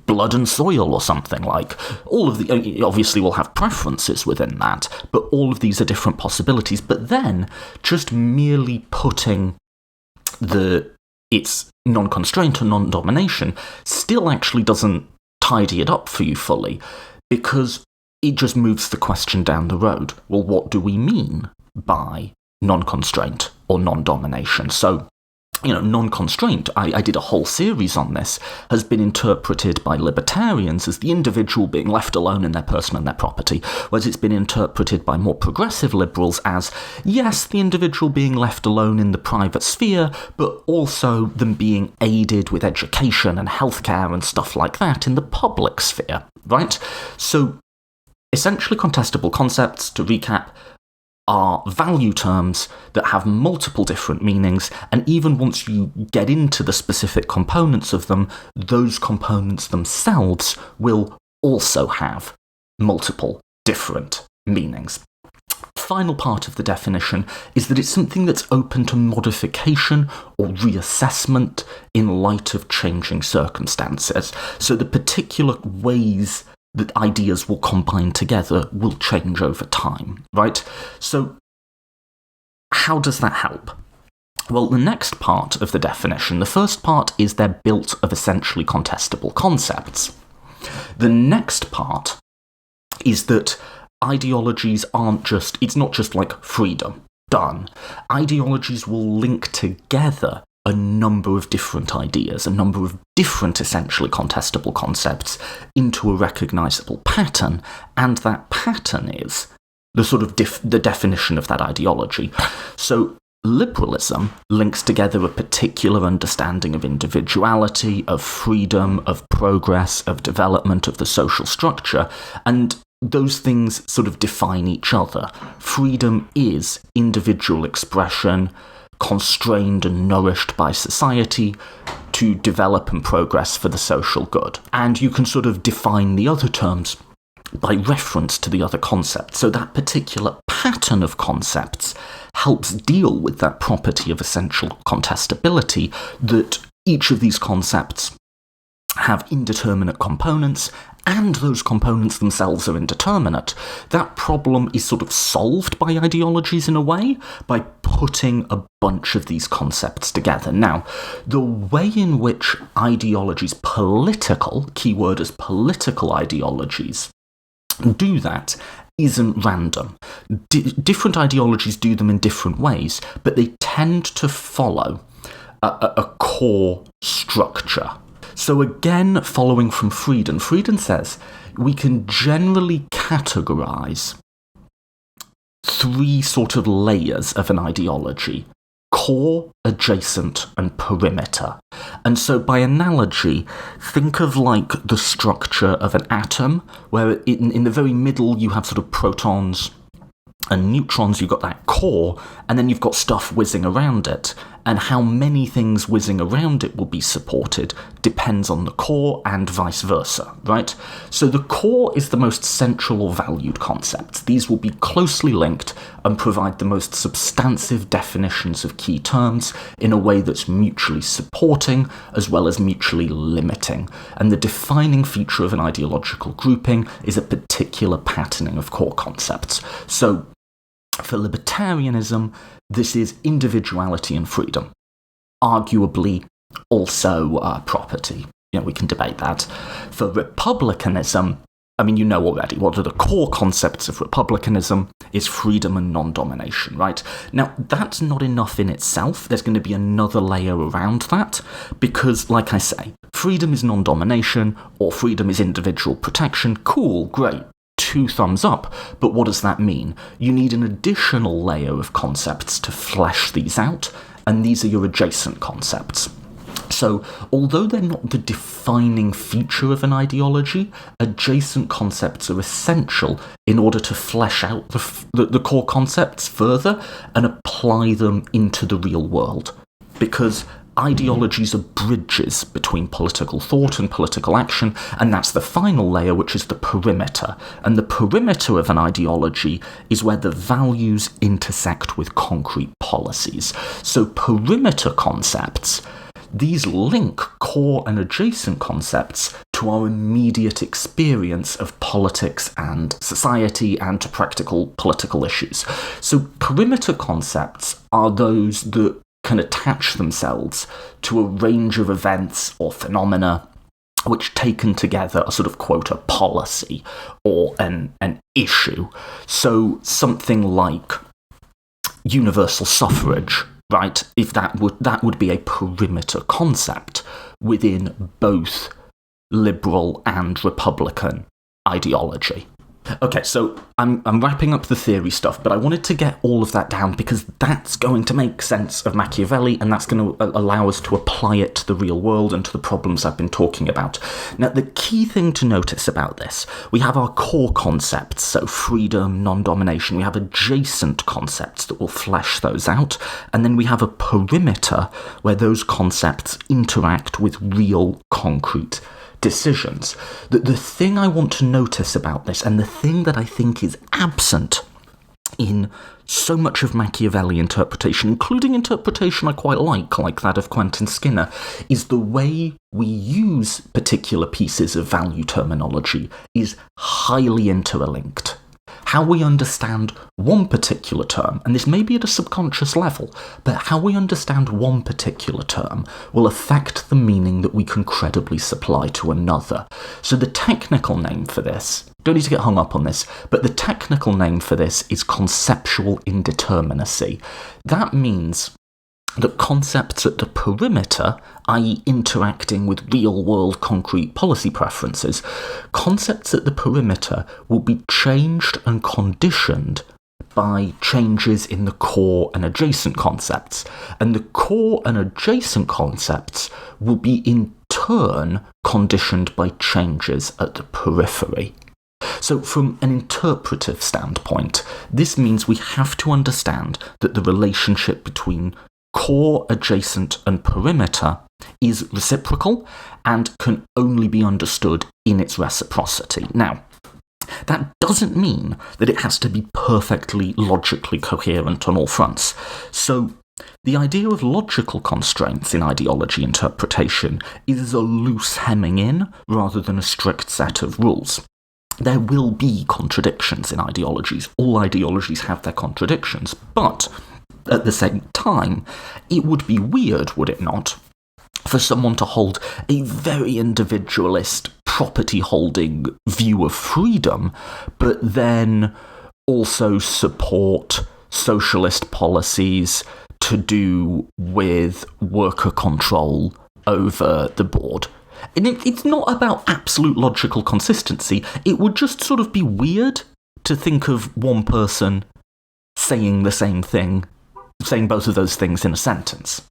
blood and soil or something like. All of the, obviously we'll have preferences within that, but all of these are different possibilities. But then just merely putting it's non-constraint or non-domination still actually doesn't tidy it up for you fully, because it just moves the question down the road. Well, what do we mean by non-constraint or non-domination? So, non-constraint, I did a whole series on this, has been interpreted by libertarians as the individual being left alone in their person and their property, whereas it's been interpreted by more progressive liberals as, yes, the individual being left alone in the private sphere, but also them being aided with education and healthcare and stuff like that in the public sphere, right? So, essentially contestable concepts, to recap, are value terms that have multiple different meanings, and even once you get into the specific components of them, those components themselves will also have multiple different meanings. Final part of the definition is that it's something that's open to modification or reassessment in light of changing circumstances. So the particular ways that ideas will combine together will change over time, right? So how does that help? Well, the next part of the definition, the first part is they're built of essentially contestable concepts. The next part is that ideologies it's not just like freedom, done. Ideologies will link together a number of different ideas, a number of different essentially contestable concepts into a recognisable pattern, and that pattern is the sort of the definition of that ideology. So liberalism links together a particular understanding of individuality, of freedom, of progress, of development of the social structure, and those things sort of define each other. Freedom is individual expression, constrained and nourished by society to develop and progress for the social good. And you can sort of define the other terms by reference to the other concepts. So that particular pattern of concepts helps deal with that property of essential contestability, that each of these concepts have indeterminate components, and those components themselves are indeterminate. That problem is sort of solved by ideologies in a way, by putting a bunch of these concepts together. Now, the way in which ideologies, political, keyword is political ideologies, do that isn't random. Different ideologies do them in different ways, but they tend to follow a core structure. So again, following from Frieden says we can generally categorise three sort of layers of an ideology: core, adjacent, and perimeter. And so by analogy, think of like the structure of an atom, where in the very middle you have sort of protons and neutrons. You've got that core, and then you've got stuff whizzing around it. and how many things whizzing around it will be supported depends on the core and vice versa, right? So the core is the most central or valued concepts. These will be closely linked and provide the most substantive definitions of key terms in a way that's mutually supporting as well as mutually limiting. And the defining feature of an ideological grouping is a particular patterning of core concepts. So for libertarianism, this is individuality and freedom. Arguably, also property. We can debate that. For republicanism, you know already, what are the core concepts of republicanism is freedom and non-domination, right? Now, that's not enough in itself. There's going to be another layer around that, because, like I say, freedom is non-domination, or freedom is individual protection. Cool, great. 2 thumbs up, but what does that mean? You need an additional layer of concepts to flesh these out, and these are your adjacent concepts. So, although they're not the defining feature of an ideology, adjacent concepts are essential in order to flesh out the core concepts further and apply them into the real world. Because ideologies are bridges between political thought and political action, and that's the final layer, which is the perimeter. And the perimeter of an ideology is where the values intersect with concrete policies. So perimeter concepts, these link core and adjacent concepts to our immediate experience of politics and society and to practical political issues. So perimeter concepts are those that can attach themselves to a range of events or phenomena which, taken together, are sort of, quote, a policy or an issue. So something like universal suffrage, right? If that would be a perimeter concept within both liberal and Republican ideology. Okay, so I'm wrapping up the theory stuff, but I wanted to get all of that down because that's going to make sense of Machiavelli, and that's going to allow us to apply it to the real world and to the problems I've been talking about. Now, the key thing to notice about this, we have our core concepts, so freedom, non-domination. We have adjacent concepts that will flesh those out, and then we have a perimeter where those concepts interact with real, concrete decisions. The thing I want to notice about this, and the thing that I think is absent in so much of Machiavelli interpretation, including interpretation I quite like that of Quentin Skinner, is the way we use particular pieces of value terminology is highly interlinked. How we understand one particular term, and this may be at a subconscious level, but how we understand one particular term will affect the meaning that we can credibly supply to another. So the technical name for this, don't need to get hung up on this, but the technical name for this is conceptual indeterminacy. That means that concepts at the perimeter, i.e. interacting with real-world concrete policy preferences, concepts at the perimeter will be changed and conditioned by changes in the core and adjacent concepts. And the core and adjacent concepts will be in turn conditioned by changes at the periphery. So from an interpretive standpoint, this means we have to understand that the relationship between core, adjacent, and perimeter is reciprocal and can only be understood in its reciprocity. Now, that doesn't mean that it has to be perfectly logically coherent on all fronts. So the idea of logical constraints in ideology interpretation is a loose hemming in rather than a strict set of rules. There will be contradictions in ideologies. All ideologies have their contradictions, but at the same time, it would be weird, would it not, for someone to hold a very individualist, property-holding view of freedom, but then also support socialist policies to do with worker control over the board. And it's not about absolute logical consistency. It would just sort of be weird to think of one person saying the same thing, saying both of those things in a sentence.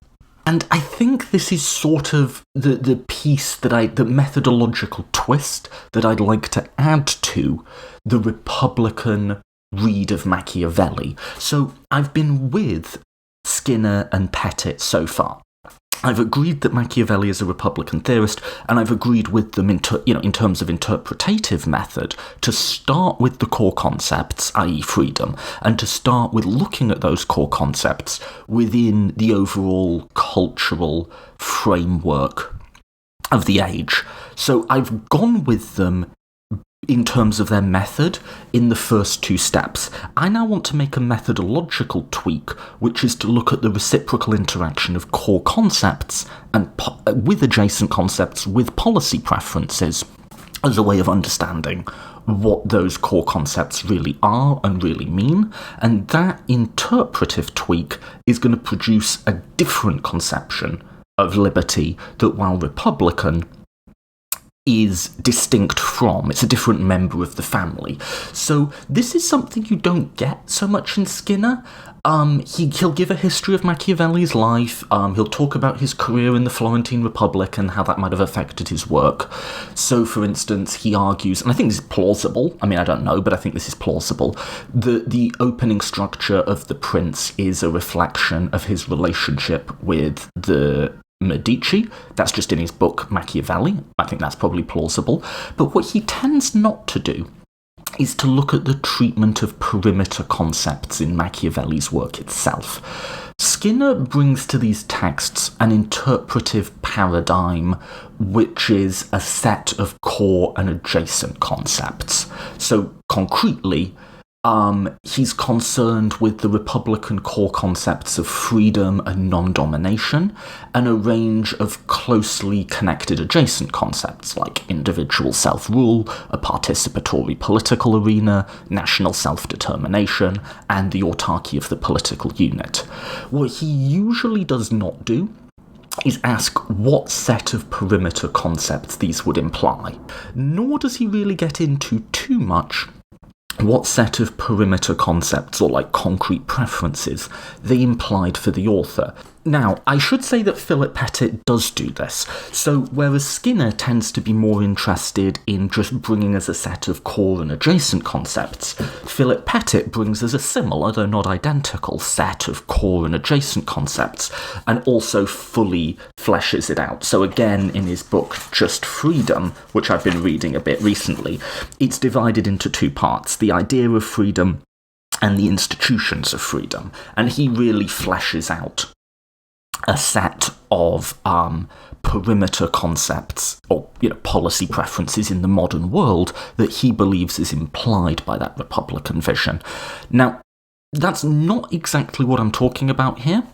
And I think this is sort of the piece the methodological twist that I'd like to add to the Republican read of Machiavelli. So I've been with Skinner and Pettit so far. I've agreed that Machiavelli is a Republican theorist, and I've agreed with them in terms of interpretative method to start with the core concepts, i.e. freedom, and to start with looking at those core concepts within the overall cultural framework of the age. So I've gone with them in terms of their method in the first two steps. I now want to make a methodological tweak, which is to look at the reciprocal interaction of core concepts and with adjacent concepts with policy preferences as a way of understanding what those core concepts really are and really mean. And that interpretive tweak is going to produce a different conception of liberty that, while Republican, is distinct from. It's a different member of the family. So this is something you don't get so much in Skinner. He'll give a history of Machiavelli's life. He'll talk about his career in the Florentine Republic and how that might have affected his work. So, for instance, he argues, and I think this is plausible, I mean, I don't know, but I think this is plausible, the opening structure of The Prince is a reflection of his relationship with the Medici. That's just in his book Machiavelli. I think that's probably plausible. But what he tends not to do is to look at the treatment of perimeter concepts in Machiavelli's work itself. Skinner brings to these texts an interpretive paradigm which is a set of core and adjacent concepts. So concretely, he's concerned with the Republican core concepts of freedom and non-domination, and a range of closely connected adjacent concepts like individual self-rule, a participatory political arena, national self-determination, and the autarky of the political unit. What he usually does not do is ask what set of perimeter concepts these would imply, nor does he really get into too much what set of perimeter concepts or concrete preferences they implied for the author. Now, I should say that Philip Pettit does do this. So, whereas Skinner tends to be more interested in just bringing us a set of core and adjacent concepts, Philip Pettit brings us a similar, though not identical, set of core and adjacent concepts, and also fully fleshes it out. So again, in his book, Just Freedom, which I've been reading a bit recently, it's divided into two parts: the idea of freedom and the institutions of freedom. And he really fleshes out a set of perimeter concepts or policy preferences in the modern world that he believes is implied by that Republican vision. Now, that's not exactly what I'm talking about here.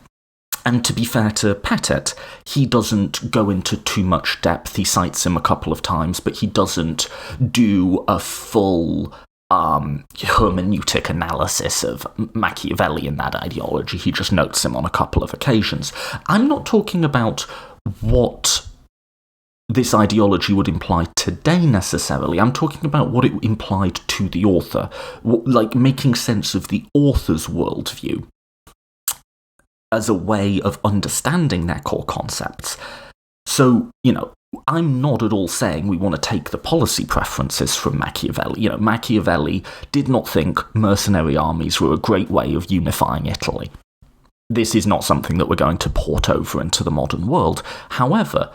And to be fair to Pettit, he doesn't go into too much depth. He cites him a couple of times, but he doesn't do a full hermeneutic analysis of Machiavelli and that ideology. He just notes him on a couple of occasions. I'm not talking about what this ideology would imply today necessarily. I'm talking about what it implied to the author, making sense of the author's worldview as a way of understanding their core concepts. So, I'm not at all saying we want to take the policy preferences from Machiavelli. Machiavelli did not think mercenary armies were a great way of unifying Italy. This is not something that we're going to port over into the modern world. However,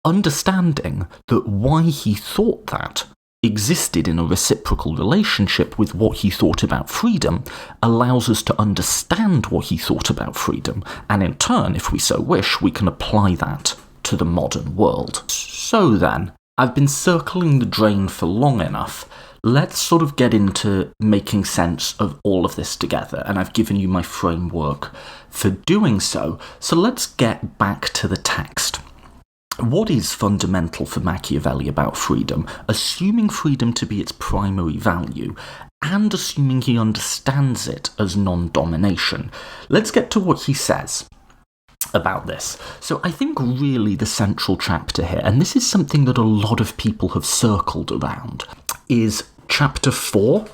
understanding that why he thought that existed in a reciprocal relationship with what he thought about freedom allows us to understand what he thought about freedom, and in turn, if we so wish, we can apply that to the modern world. So then, I've been circling the drain for long enough. Let's sort of get into making sense of all of this together, and I've given you my framework for doing so. So let's get back to the text. What is fundamental for Machiavelli about freedom, assuming freedom to be its primary value, and assuming he understands it as non-domination? Let's get to what he says about this. So I think really the central chapter here, and this is something that a lot of people have circled around, is chapter 4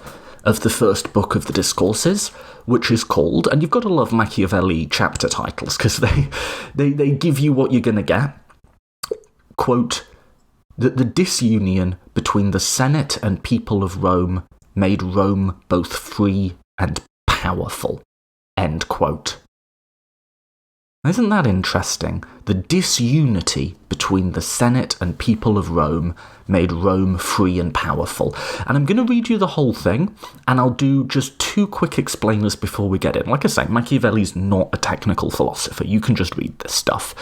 of the first book of the Discourses, which is called, and you've got to love Machiavelli chapter titles, because they give you what you're going to get, quote, that the disunion between the Senate and people of Rome made Rome both free and powerful, end quote. Isn't that interesting? The disunity between the Senate and people of Rome made Rome free and powerful. And I'm going to read you the whole thing, and I'll do just 2 quick explainers before we get in. Like I say, Machiavelli's not a technical philosopher. You can just read this stuff.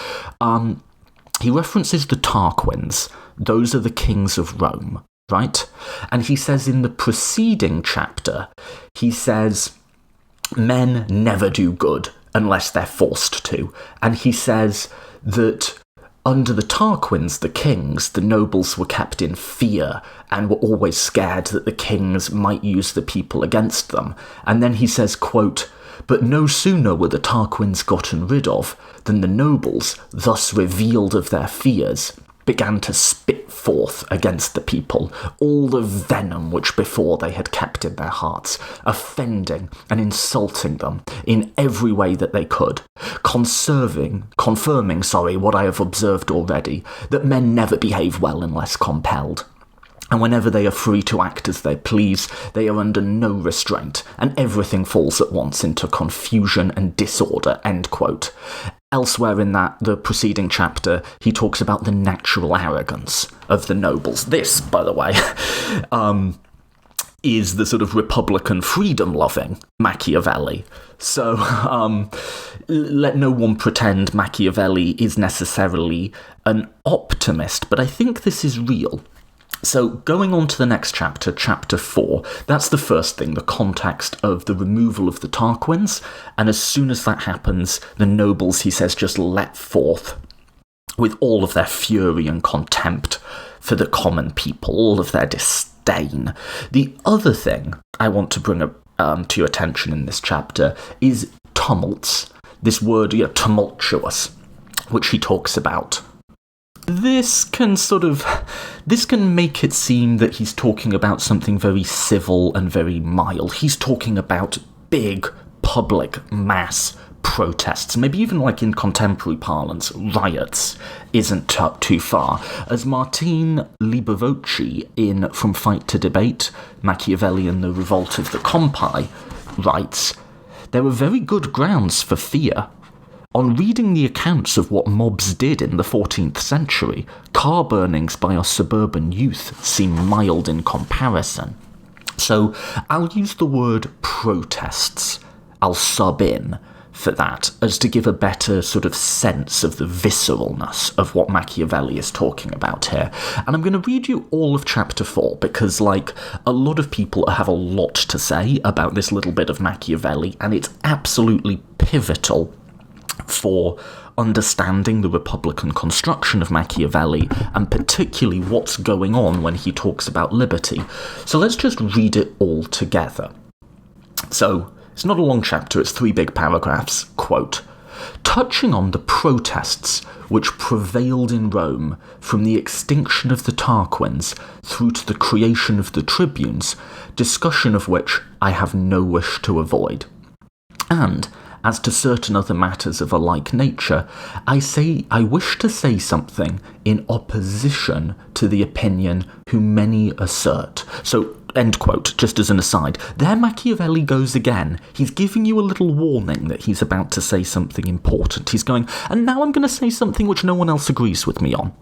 He references the Tarquins. Those are the kings of Rome, right? And he says in the preceding chapter, he says, men never do good unless they're forced to. And he says that under the Tarquins, the kings, the nobles were kept in fear and were always scared that the kings might use the people against them. And then he says, quote, but no sooner were the Tarquins gotten rid of than the nobles, thus revealed of their fears, began to spit forth against the people all the venom which before they had kept in their hearts, offending and insulting them in every way that they could, confirming what I have observed already, that men never behave well unless compelled. And whenever they are free to act as they please, they are under no restraint, and everything falls at once into confusion and disorder, end quote. Elsewhere in the preceding chapter, he talks about the natural arrogance of the nobles. This, by the way, is the sort of Republican freedom-loving Machiavelli. So let no one pretend Machiavelli is necessarily an optimist, but I think this is real. So going on to the next chapter, chapter 4, that's the first thing, the context of the removal of the Tarquins, and as soon as that happens, the nobles, he says, just let forth with all of their fury and contempt for the common people, all of their disdain. The other thing I want to bring to your attention in this chapter is tumults, this word, tumultuous, which he talks about. This can make it seem that he's talking about something very civil and very mild. He's talking about big, public, mass protests, maybe even like in contemporary parlance, riots isn't too far. As Martine Libovoci in From Fight to Debate, Machiavelli and the Revolt of the Compi writes, there were very good grounds for fear. On reading the accounts of what mobs did in the 14th century, car burnings by our suburban youth seem mild in comparison. So I'll use the word protests. I'll sub in for that, as to give a better sort of sense of the visceralness of what Machiavelli is talking about here. And I'm going to read you all of chapter 4, because, a lot of people have a lot to say about this little bit of Machiavelli, and it's absolutely pivotal for understanding the Republican construction of Machiavelli, and particularly what's going on when he talks about liberty. So let's just read it all together. So, it's not a long chapter, it's 3 big paragraphs. Quote, touching on the protests which prevailed in Rome from the extinction of the Tarquins through to the creation of the tribunes, discussion of which I have no wish to avoid. And, as to certain other matters of a like nature, I wish to say something in opposition to the opinion whom many assert. So, end quote, just as an aside. There Machiavelli goes again. He's giving you a little warning that he's about to say something important. He's going, and now I'm going to say something which no one else agrees with me on.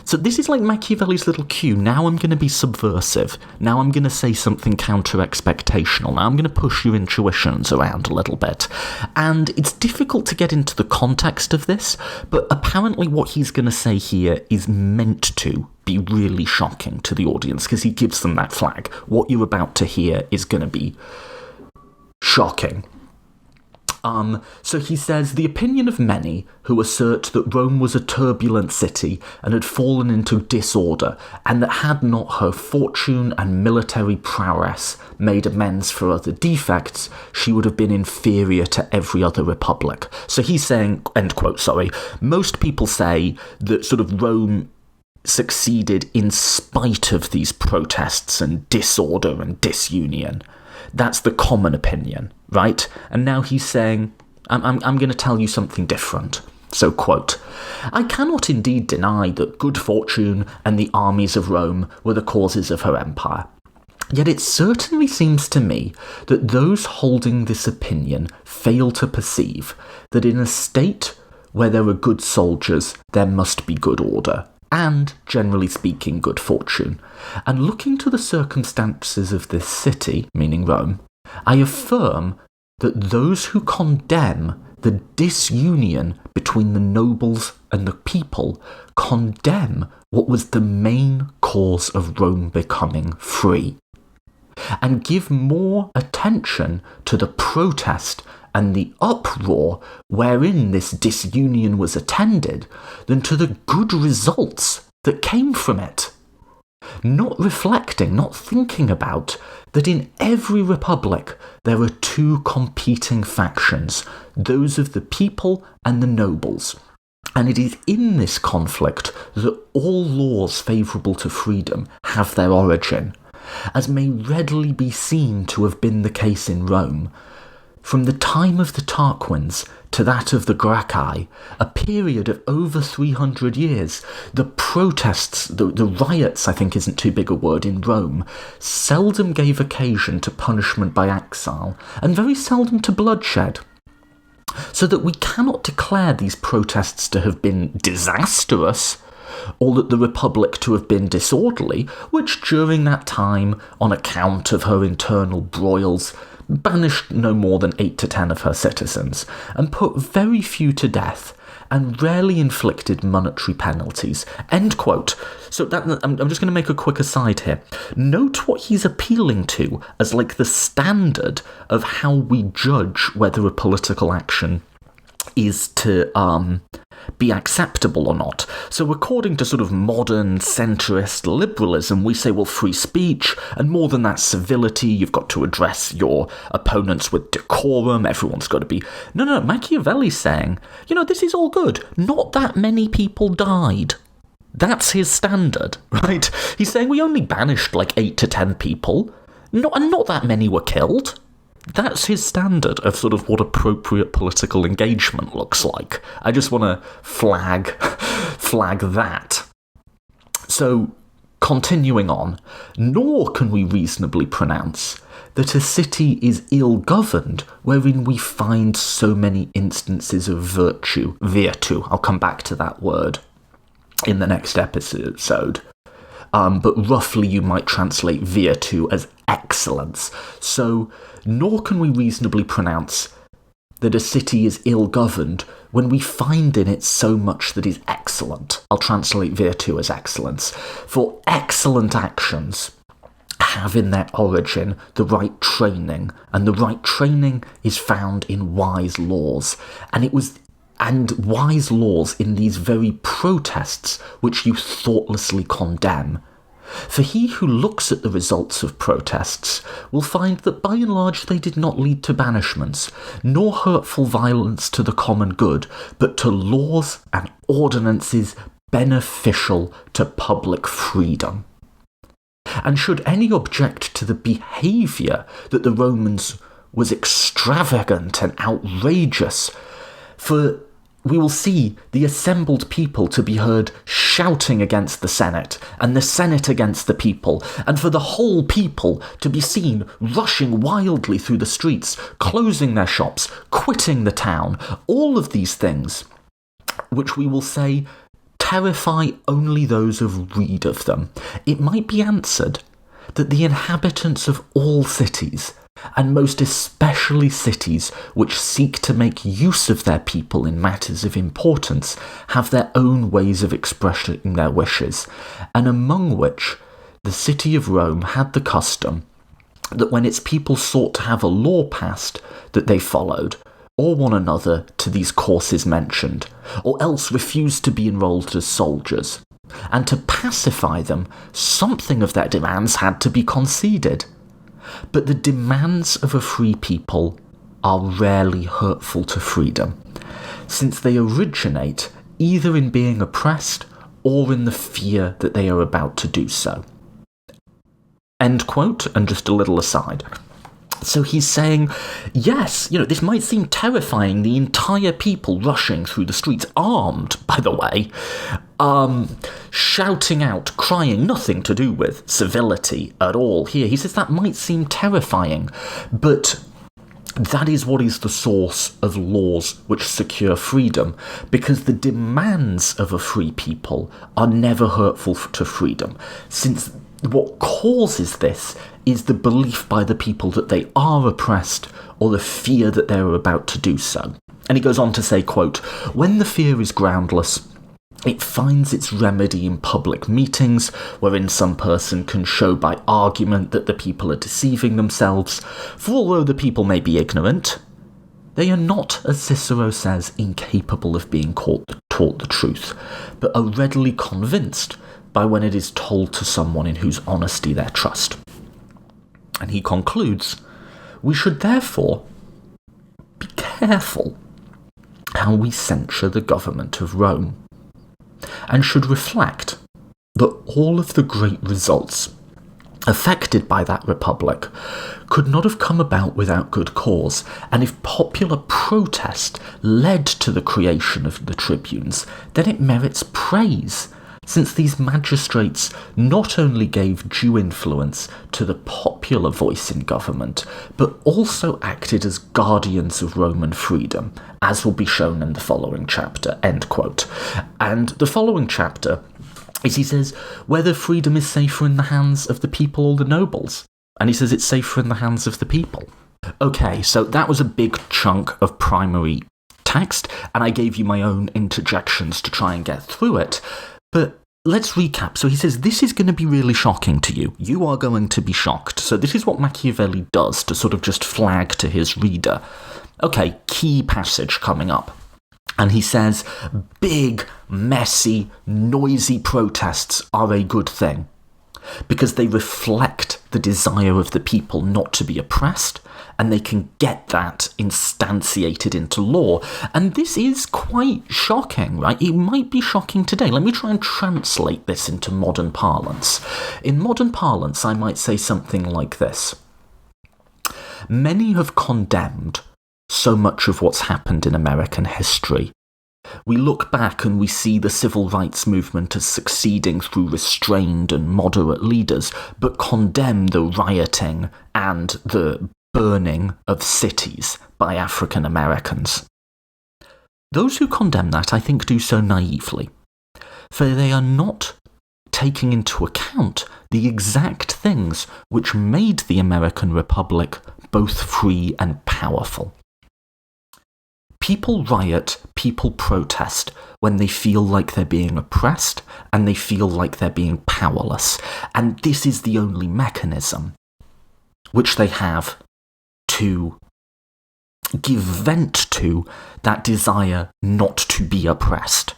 So this is like Machiavelli's little cue. Now I'm going to be subversive. Now I'm going to say something counter-expectational. Now I'm going to push your intuitions around a little bit. And it's difficult to get into the context of this, but apparently what he's going to say here is meant to be really shocking to the audience, because he gives them that flag. What you're about to hear is going to be shocking. So he says, the opinion of many who assert that Rome was a turbulent city and had fallen into disorder, and that had not her fortune and military prowess made amends for other defects, she would have been inferior to every other republic. So he's saying, end quote, most people say that sort of Rome succeeded in spite of these protests and disorder and disunion. That's the common opinion, right? And now he's saying, I'm going to tell you something different. So, quote, I cannot indeed deny that good fortune and the armies of Rome were the causes of her empire. Yet it certainly seems to me that those holding this opinion fail to perceive that in a state where there are good soldiers, there must be good order, and, generally speaking, good fortune. And looking to the circumstances of this city, meaning Rome, I affirm that those who condemn the disunion between the nobles and the people condemn what was the main cause of Rome becoming free, and give more attention to the protest and the uproar wherein this disunion was attended than to the good results that came from it. Not reflecting, not thinking about that in every republic there are two competing factions, those of the people and the nobles. And it is in this conflict that all laws favourable to freedom have their origin, as may readily be seen to have been the case in Rome. From the time of the Tarquins to that of the Gracchi, a period of over 300 years, the protests, the riots, I think isn't too big a word, in Rome, seldom gave occasion to punishment by exile, and very seldom to bloodshed. So that we cannot declare these protests to have been disastrous, or that the Republic to have been disorderly, which during that time, on account of her internal broils, banished no more than 8 to 10 of her citizens, and put very few to death, and rarely inflicted monetary penalties. End quote. So I'm just going to make a quick aside here. Note what he's appealing to as like the standard of how we judge whether a political action is to be acceptable or not. So according to sort of modern centrist liberalism, we say, well, free speech, and more than that, civility, you've got to address your opponents with decorum, everyone's got to be... No, Machiavelli's saying, this is all good. Not that many people died. That's his standard, right? He's saying we only banished like 8 to 10 people, and not that many were killed. That's his standard of sort of what appropriate political engagement looks like. I just want to flag that. So, continuing on, nor can we reasonably pronounce that a city is ill-governed wherein we find so many instances of virtue. I'll come back to that word in the next episode. But roughly you might translate virtu as excellence. So, nor can we reasonably pronounce that a city is ill-governed when we find in it so much that is excellent. I'll translate virtu as excellence. For excellent actions have in their origin the right training, and the right training is found in wise laws. And wise laws in these very protests which you thoughtlessly condemn. For he who looks at the results of protests will find that by and large they did not lead to banishments, nor hurtful violence to the common good, but to laws and ordinances beneficial to public freedom. And should any object to the behaviour that the Romans was extravagant and outrageous, for we will see the assembled people to be heard shouting against the Senate, and the Senate against the people, and for the whole people to be seen rushing wildly through the streets, closing their shops, quitting the town, all of these things, which we will say terrify only those who read of them. It might be answered that the inhabitants of all cities, and most especially cities which seek to make use of their people in matters of importance, have their own ways of expressing their wishes, and among which the city of Rome had the custom that when its people sought to have a law passed, that they followed, or one another, to these courses mentioned, or else refused to be enrolled as soldiers, and to pacify them, something of their demands had to be conceded. But the demands of a free people are rarely hurtful to freedom, since they originate either in being oppressed or in the fear that they are about to do so. End quote, and just a little aside. So he's saying, yes, this might seem terrifying, the entire people rushing through the streets, armed, by the way, shouting out, crying, nothing to do with civility at all here. He says that might seem terrifying, but That is what is the source of laws which secure freedom, because the demands of a free people are never hurtful to freedom, since what causes this is the belief by the people that they are oppressed or the fear that they're about to do so. And he goes on to say, quote, "When the fear is groundless, it finds its remedy in public meetings, wherein some person can show by argument that the people are deceiving themselves, for although the people may be ignorant, they are not, as Cicero says, incapable of being taught the truth, but are readily convinced by when it is told to someone in whose honesty they trust." And he concludes, "We should therefore be careful how we censure the government of Rome, and should reflect that all of the great results affected by that republic could not have come about without good cause, and if popular protest led to the creation of the tribunes, then it merits praise, since these magistrates not only gave due influence to the popular voice in government, but also acted as guardians of Roman freedom, as will be shown in the following chapter," end quote. And the following chapter is, he says, whether freedom is safer in the hands of the people or the nobles. And he says it's safer in the hands of the people. Okay, so that was a big chunk of primary text, and I gave you my own interjections to try and get through it. But let's recap. So he says, this is going to be really shocking to you. You are going to be shocked. So this is what Machiavelli does to sort of just flag to his reader. Okay, key passage coming up. And he says, big, messy, noisy protests are a good thing, because they reflect the desire of the people not to be oppressed, and they can get that instantiated into law. And this is quite shocking, right? It might be shocking today. Let me try and translate this into modern parlance. In modern parlance, I might say something like this. Many have condemned so much of what's happened in American history. We look back and we see the civil rights movement as succeeding through restrained and moderate leaders, but condemn the rioting and the burning of cities by African Americans. Those who condemn that, I think, do so naively, for they are not taking into account the exact things which made the American Republic both free and powerful. People riot, people protest when they feel like they're being oppressed and they feel like they're being powerless. And this is the only mechanism which they have to give vent to that desire not to be oppressed,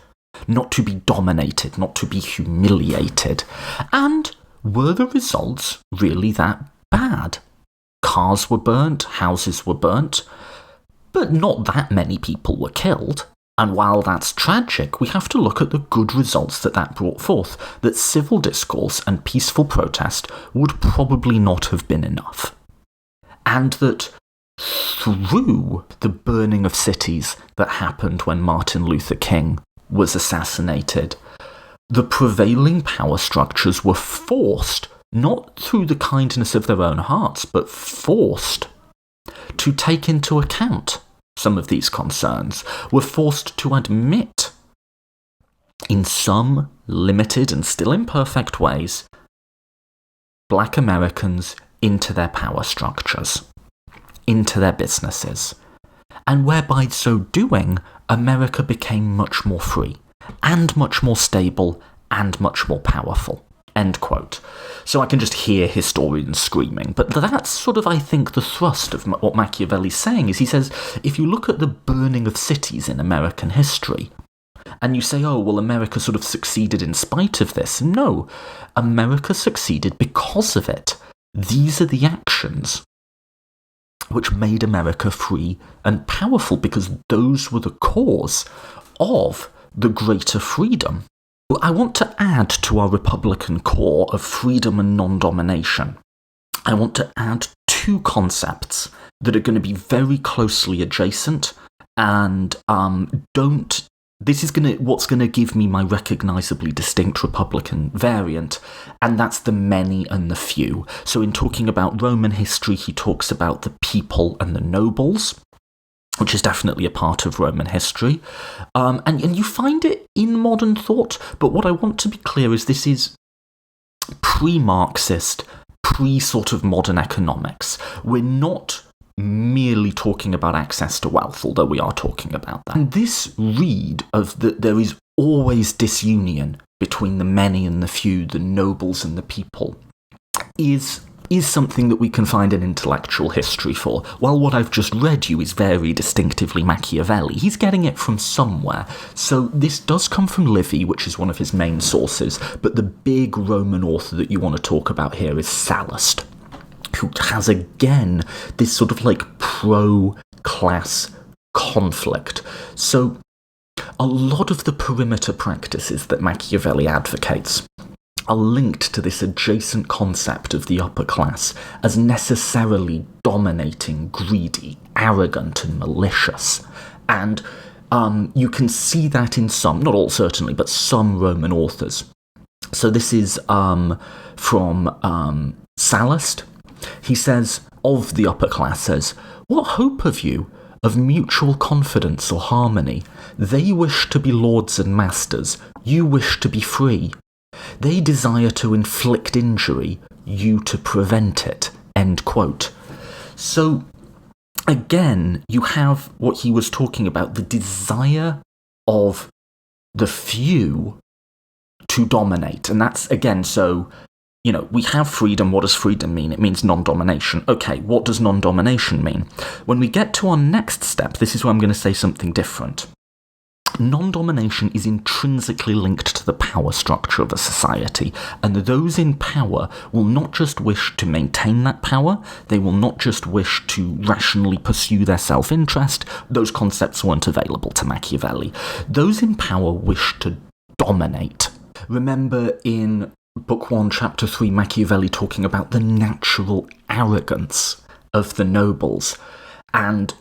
not to be dominated, not to be humiliated. And were the results really that bad? Cars were burnt, houses were burnt, but not that many people were killed. And while that's tragic, we have to look at the good results that brought forth, that civil discourse and peaceful protest would probably not have been enough. And that through the burning of cities that happened when Martin Luther King was assassinated, the prevailing power structures were forced, not through the kindness of their own hearts, but forced to take into account some of these concerns, were forced to admit, in some limited and still imperfect ways, Black Americans into their power structures, into their businesses, and whereby so doing, America became much more free, and much more stable, and much more powerful. End quote. So I can just hear historians screaming. But that's sort of, I think, the thrust of what Machiavelli's saying, is he says, if you look at the burning of cities in American history, and you say, oh, well, America sort of succeeded in spite of this. No, America succeeded because of it. These are the actions which made America free and powerful, because those were the cause of the greater freedom. I want to add to our Republican core of freedom and non-domination. I want to add two concepts that are going to be very closely adjacent and don't this is what's going to give me my recognisably distinct Republican variant, and that's the many and the few. So in talking about Roman history, he talks about the people and the nobles, which is definitely a part of Roman history. And you find it in modern thought, but what I want to be clear is this is pre-Marxist, pre-sort of modern economics. We're not merely talking about access to wealth, although we are talking about that. And this read of that there is always disunion between the many and the few, the nobles and the people, is something that we can find an intellectual history for. While what I've just read you is very distinctively Machiavelli, he's getting it from somewhere. So this does come from Livy, which is one of his main sources, but the big Roman author that you want to talk about here is Sallust, who has, again, this sort of like pro-class conflict. So a lot of the perimeter practices that Machiavelli advocates are linked to this adjacent concept of the upper class as necessarily dominating, greedy, arrogant, and malicious. And you can see that in some, not all certainly, but some Roman authors. So this is from Sallust. He says, of the upper classes, what hope have you of mutual confidence or harmony? They wish to be lords and masters, you wish to be free. They desire to inflict injury, you to prevent it. End quote. So, again, you have what he was talking about, the desire of the few to dominate. And that's, again, so, we have freedom. What does freedom mean? It means non-domination. Okay, what does non-domination mean? When we get to our next step, this is where I'm going to say something different. Non-domination is intrinsically linked to the power structure of a society, and those in power will not just wish to maintain that power, they will not just wish to rationally pursue their self-interest. Those concepts weren't available to Machiavelli. Those in power wish to dominate. Remember in Book 1, Chapter 3, Machiavelli talking about the natural arrogance of the nobles, and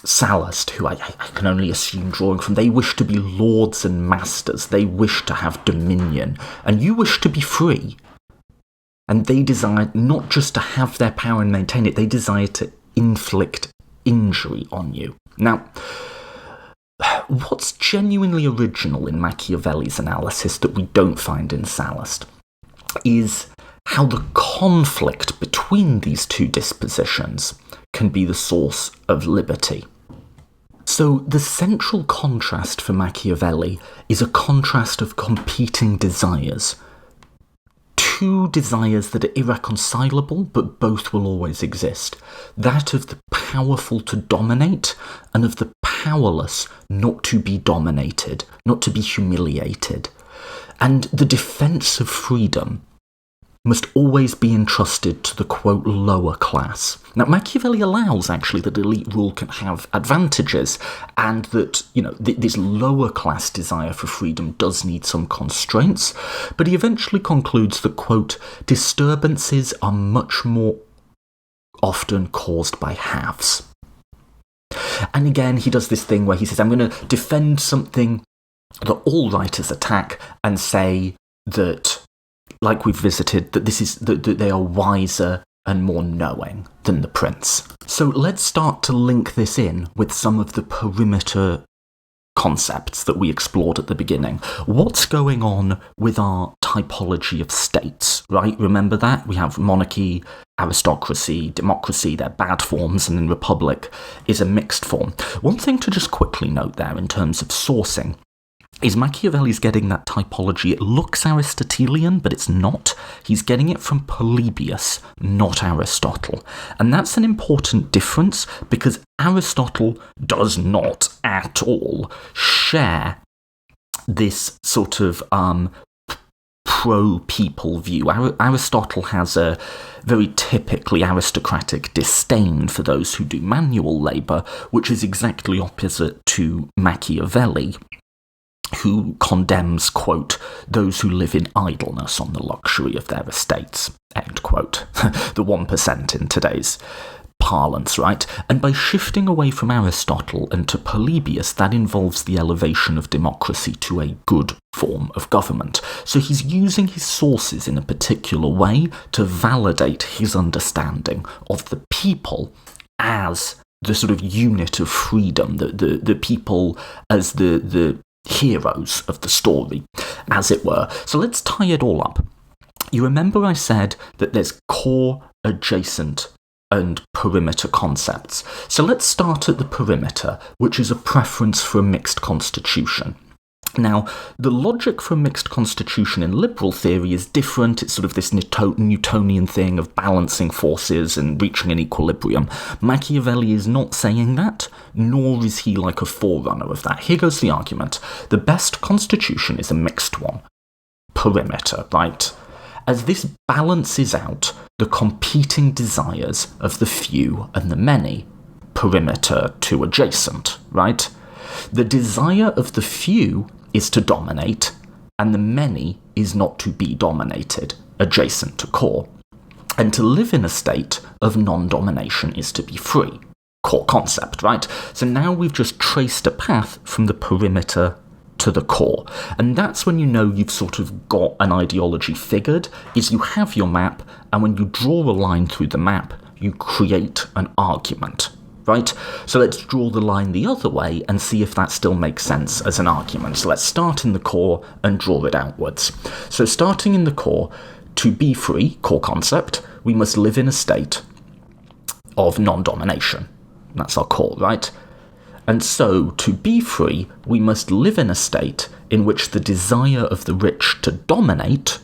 Sallust, who I can only assume drawing from, they wish to be lords and masters, they wish to have dominion, and you wish to be free. And they desire not just to have their power and maintain it, they desire to inflict injury on you. Now, what's genuinely original in Machiavelli's analysis that we don't find in Sallust is how the conflict between these two dispositions can be the source of liberty. So the central contrast for Machiavelli is a contrast of competing desires. Two desires that are irreconcilable, but both will always exist. That of the powerful to dominate, and of the powerless not to be dominated, not to be humiliated. And the defence of freedom must always be entrusted to the, quote, lower class. Now, Machiavelli allows, actually, that elite rule can have advantages, and that, this lower class desire for freedom does need some constraints, but he eventually concludes that, quote, disturbances are much more often caused by haves. And again, he does this thing where he says, I'm going to defend something that all writers attack and say that, like we've visited, that that they are wiser and more knowing than the prince. So let's start to link this in with some of the perimeter concepts that we explored at the beginning. What's going on with our typology of states, right? Remember that? We have monarchy, aristocracy, democracy, they're bad forms, and then republic is a mixed form. One thing to just quickly note there in terms of sourcing is Machiavelli's getting that typology. It looks Aristotelian, but it's not. He's getting it from Polybius, not Aristotle. And that's an important difference, because Aristotle does not at all share this sort of pro-people view. Aristotle has a very typically aristocratic disdain for those who do manual labour, which is exactly opposite to Machiavelli, who condemns, quote, those who live in idleness on the luxury of their estates, end quote. The 1% in today's parlance, right? And by shifting away from Aristotle and to Polybius, that involves the elevation of democracy to a good form of government. So he's using his sources in a particular way to validate his understanding of the people as the sort of unit of freedom, the people as the heroes of the story, as it were. So let's tie it all up. You remember I said that there's core, adjacent, and perimeter concepts. So let's start at the perimeter, which is a preference for a mixed constitution. Now, the logic for a mixed constitution in liberal theory is different. It's sort of this Newtonian thing of balancing forces and reaching an equilibrium. Machiavelli is not saying that, nor is he like a forerunner of that. Here goes the argument. The best constitution is a mixed one. Perimeter, right? As this balances out the competing desires of the few and the many. Perimeter to adjacent, right? The desire of the few is to dominate, and the many is not to be dominated, adjacent to core. And to live in a state of non-domination is to be free. Core concept, right? So now we've just traced a path from the perimeter to the core. And that's when you know you've sort of got an ideology figured, is you have your map, and when you draw a line through the map, you create an argument. Right? So let's draw the line the other way and see if that still makes sense as an argument. So let's start in the core and draw it outwards. So starting in the core, to be free, core concept, we must live in a state of non-domination. That's our core, right? And so, to be free, we must live in a state in which the desire of the rich to dominate,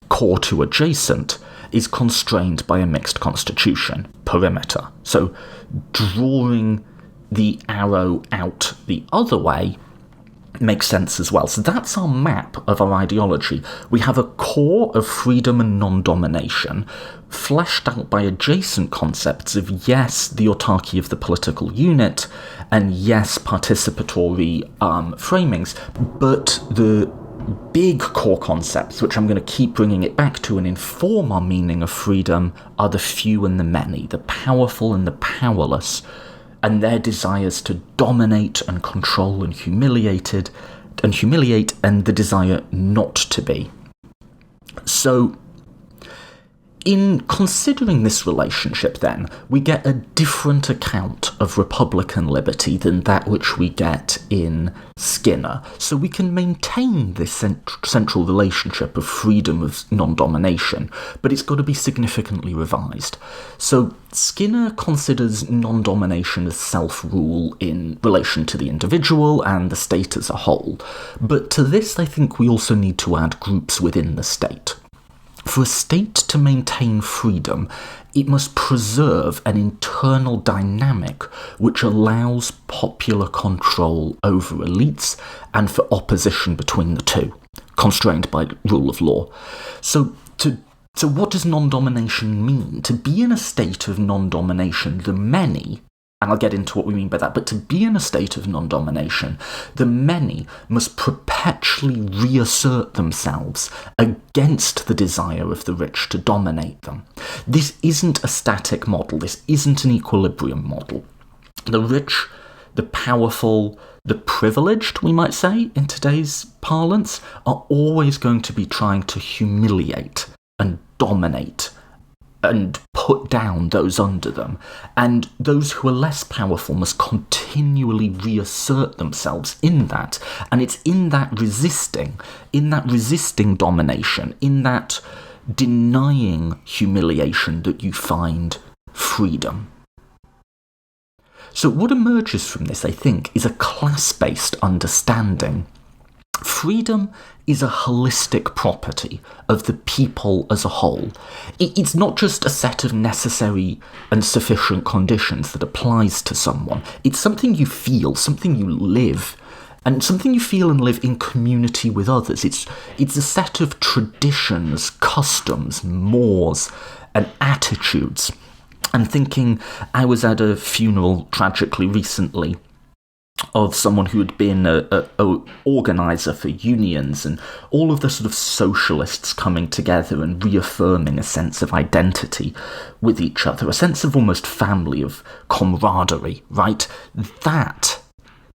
core to adjacent, is constrained by a mixed constitution, perimeter. So drawing the arrow out the other way makes sense as well. So that's our map of our ideology. We have a core of freedom and non-domination, fleshed out by adjacent concepts of, yes, the autarky of the political unit, and yes, participatory framings, but the big core concepts, which I'm going to keep bringing it back to and inform our meaning of freedom, are the few and the many, the powerful and the powerless, and their desires to dominate and control and humiliate, and the desire not to be. So, in considering this relationship, then, we get a different account of Republican liberty than that which we get in Skinner. So we can maintain this central relationship of freedom of non-domination, but it's got to be significantly revised. So Skinner considers non-domination as self-rule in relation to the individual and the state as a whole. But to this, I think we also need to add groups within the state. For a state to maintain freedom, it must preserve an internal dynamic which allows popular control over elites and for opposition between the two, constrained by rule of law. So what does non-domination mean? To be in a state of non-domination, the many, and I'll get into what we mean by that, but to be in a state of non-domination, the many must perpetually reassert themselves against the desire of the rich to dominate them. This isn't a static model. This isn't an equilibrium model. The rich, the powerful, the privileged, we might say, in today's parlance, are always going to be trying to humiliate and dominate and put down those under them, and those who are less powerful must continually reassert themselves in that, and it's in that resisting domination, in that denying humiliation that you find freedom. So what emerges from this, I think, is a class-based understanding. Freedom is a holistic property of the people as a whole. It's not just a set of necessary and sufficient conditions that applies to someone. It's something you feel, something you live, and something you feel and live in community with others. It's a set of traditions, customs, mores, and attitudes. I'm thinking, I was at a funeral tragically recently of someone who had been a organizer for unions, and all of the sort of socialists coming together and reaffirming a sense of identity with each other, a sense of almost family, of camaraderie, right?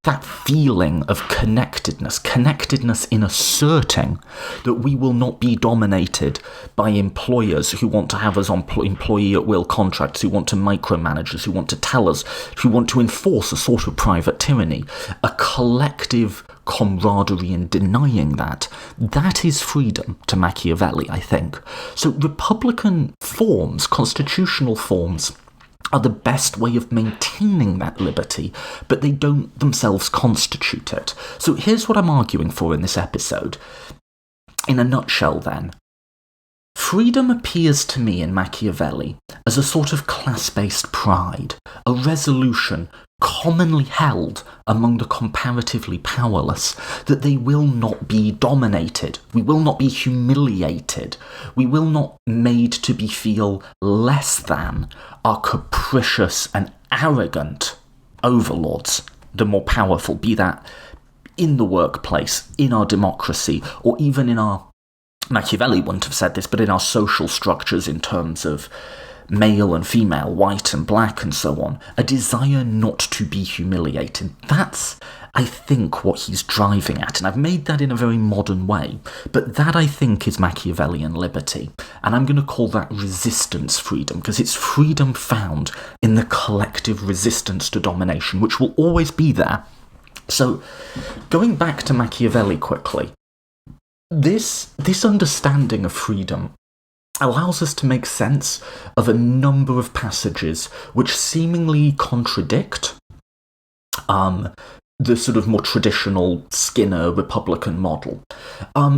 That feeling of connectedness in asserting that we will not be dominated by employers who want to have us on employee at will contracts, who want to micromanage us, who want to tell us, who want to enforce a sort of private tyranny, a collective camaraderie in denying that is freedom to Machiavelli, I think. So Republican forms, constitutional forms, are the best way of maintaining that liberty, but they don't themselves constitute it. So here's what I'm arguing for in this episode. In a nutshell, then, freedom appears to me in Machiavelli as a sort of class-based pride, a resolution commonly held among the comparatively powerless that they will not be dominated, we will not be humiliated, we will not made to be feel less than our capricious and arrogant overlords, the more powerful, be that in the workplace, in our democracy, or even in our, Machiavelli wouldn't have said this, but in our social structures in terms of male and female, white and black, and so on, a desire not to be humiliated. That's, I think, what he's driving at, and I've made that in a very modern way, but that, I think, is Machiavellian liberty, and I'm going to call that resistance freedom, because it's freedom found in the collective resistance to domination, which will always be there. So, going back to Machiavelli quickly, this understanding of freedom allows us to make sense of a number of passages which seemingly contradict the sort of more traditional Skinner Republican model.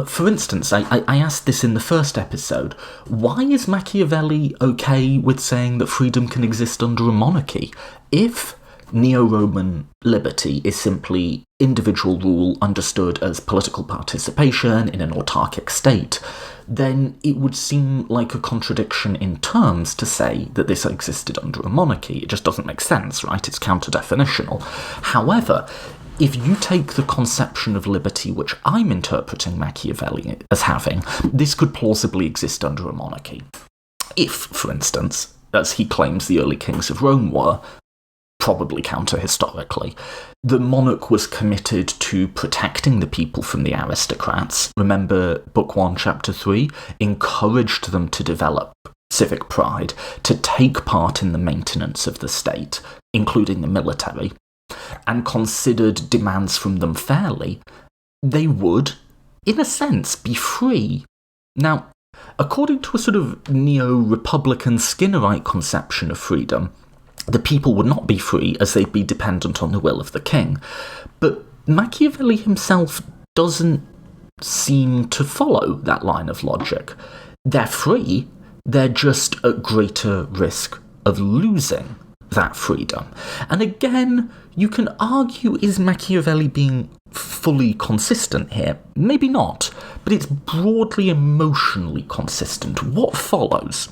For instance, I asked this in the first episode, why is Machiavelli okay with saying that freedom can exist under a monarchy? If Neo-Roman liberty is simply individual rule understood as political participation in an autarkic state, then it would seem like a contradiction in terms to say that this existed under a monarchy. It just doesn't make sense, right? It's counter-definitional. However, if you take the conception of liberty which I'm interpreting Machiavelli as having, this could plausibly exist under a monarchy. If, for instance, as he claims the early kings of Rome were, probably counter-historically, the monarch was committed to protecting the people from the aristocrats. Remember Book 1, Chapter 3? Encouraged them to develop civic pride, to take part in the maintenance of the state, including the military, and considered demands from them fairly, they would, in a sense, be free. Now, according to a sort of neo-Republican Skinnerite conception of freedom, the people would not be free as they'd be dependent on the will of the king. But Machiavelli himself doesn't seem to follow that line of logic. They're free, they're just at greater risk of losing that freedom. And again, you can argue, is Machiavelli being fully consistent here? Maybe not, but it's broadly emotionally consistent. What follows?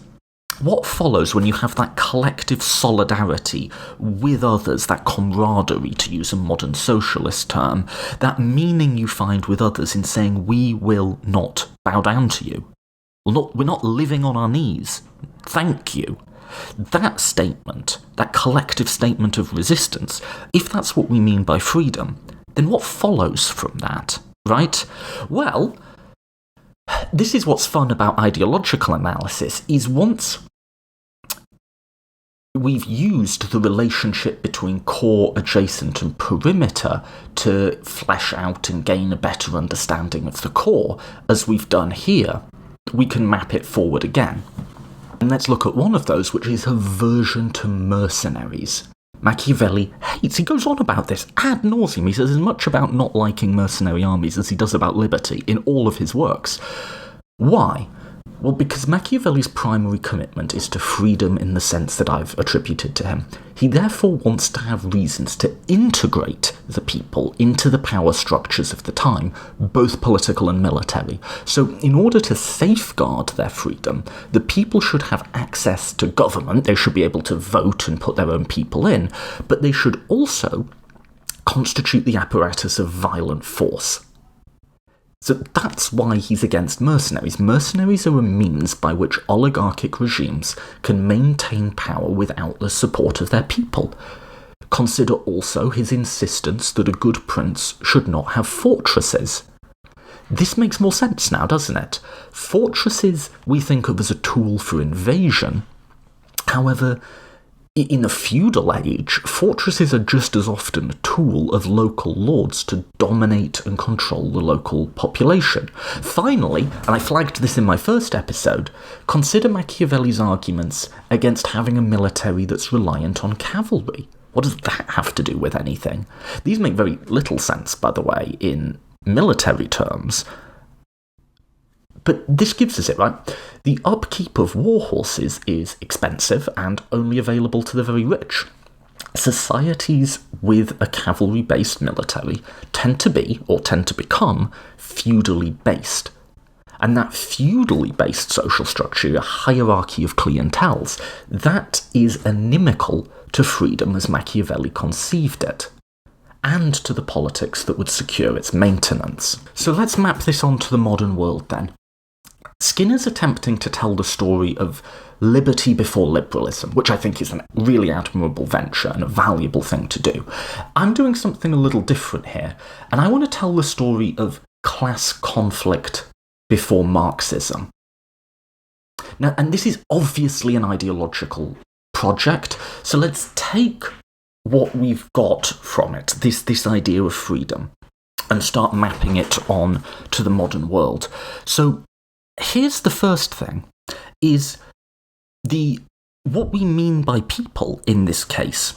What follows when you have that collective solidarity with others, that camaraderie, to use a modern socialist term, that meaning you find with others in saying, we will not bow down to you. We're not living on our knees. Thank you. That statement, that collective statement of resistance, if that's what we mean by freedom, then what follows from that, right? Well, this is what's fun about ideological analysis, is once we've used the relationship between core, adjacent, and perimeter to flesh out and gain a better understanding of the core, as we've done here, we can map it forward again. And let's look at one of those, which is aversion to mercenaries. Machiavelli hates, he goes on about this ad nauseum, he says as much about not liking mercenary armies as he does about liberty in all of his works. Why? Well, because Machiavelli's primary commitment is to freedom in the sense that I've attributed to him. He therefore wants to have reasons to integrate the people into the power structures of the time, both political and military. So in order to safeguard their freedom, the people should have access to government, they should be able to vote and put their own people in, but they should also constitute the apparatus of violent force. So that's why he's against mercenaries. Mercenaries are a means by which oligarchic regimes can maintain power without the support of their people. Consider also his insistence that a good prince should not have fortresses. This makes more sense now, doesn't it? Fortresses we think of as a tool for invasion. However, in the feudal age, fortresses are just as often a tool of local lords to dominate and control the local population. Finally, and I flagged this in my first episode, consider Machiavelli's arguments against having a military that's reliant on cavalry. What does that have to do with anything? These make very little sense, by the way, in military terms. But this gives us it, right? The upkeep of war horses is expensive and only available to the very rich. Societies with a cavalry-based military tend to be, or tend to become, feudally based. And that feudally based social structure, a hierarchy of clienteles, that is inimical to freedom as Machiavelli conceived it, and to the politics that would secure its maintenance. So let's map this onto the modern world then. Skinner's attempting to tell the story of liberty before liberalism, which I think is a really admirable venture and a valuable thing to do. I'm doing something a little different here, and I want to tell the story of class conflict before Marxism. Now, and this is obviously an ideological project, so let's take what we've got from it, this idea of freedom, and start mapping it on to the modern world. So here's the first thing, is what we mean by people in this case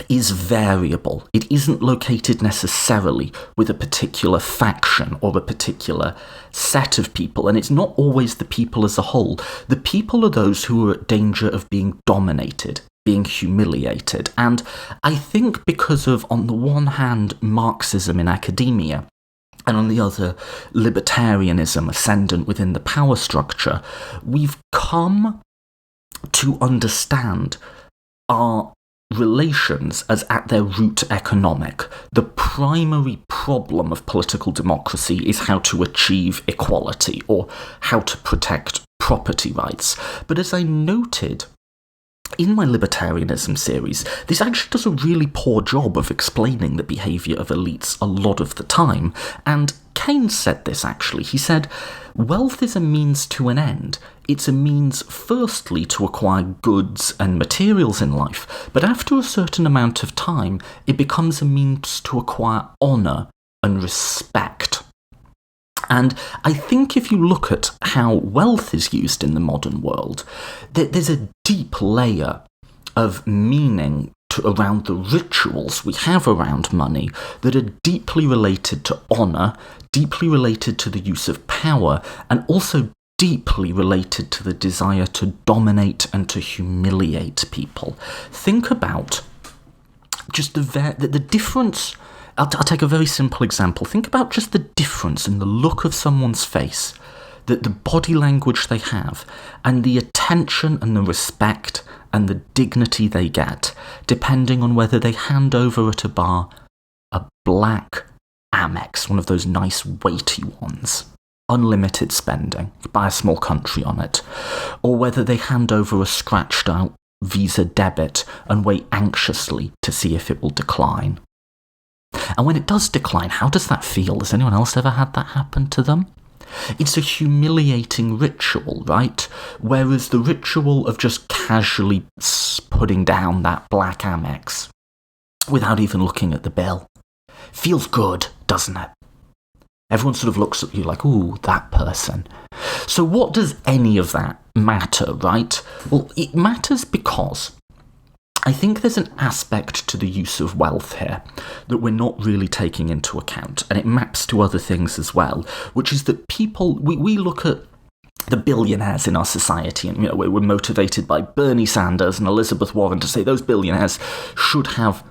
is variable. It isn't located necessarily with a particular faction or a particular set of people, and it's not always the people as a whole. The people are those who are at danger of being dominated, being humiliated, and I think because of, on the one hand, Marxism in academia, and on the other, libertarianism ascendant within the power structure, we've come to understand our relations as at their root economic. The primary problem of political democracy is how to achieve equality, or how to protect property rights. But as I noted in my libertarianism series, this actually does a really poor job of explaining the behaviour of elites a lot of the time, and Keynes said this actually. He said, wealth is a means to an end. It's a means firstly to acquire goods and materials in life, but after a certain amount of time, it becomes a means to acquire honour and respect. And I think if you look at how wealth is used in the modern world, there's a deep layer of meaning around the rituals we have around money that are deeply related to honour, deeply related to the use of power, and also deeply related to the desire to dominate and to humiliate people. Think about just the difference. I'll take a very simple example. Think about just the difference in the look of someone's face, the body language they have, and the attention and the respect and the dignity they get, depending on whether they hand over at a bar a black Amex, one of those nice weighty ones, unlimited spending, you buy a small country on it, or whether they hand over a scratched out Visa debit and wait anxiously to see if it will decline. And when it does decline, how does that feel? Has anyone else ever had that happen to them? It's a humiliating ritual, right? Whereas the ritual of just casually putting down that black Amex without even looking at the bill feels good, doesn't it? Everyone sort of looks at you like, ooh, that person. So what does any of that matter, right? Well, it matters because I think there's an aspect to the use of wealth here that we're not really taking into account, and it maps to other things as well, which is that people, we look at the billionaires in our society, and we're motivated by Bernie Sanders and Elizabeth Warren to say those billionaires should have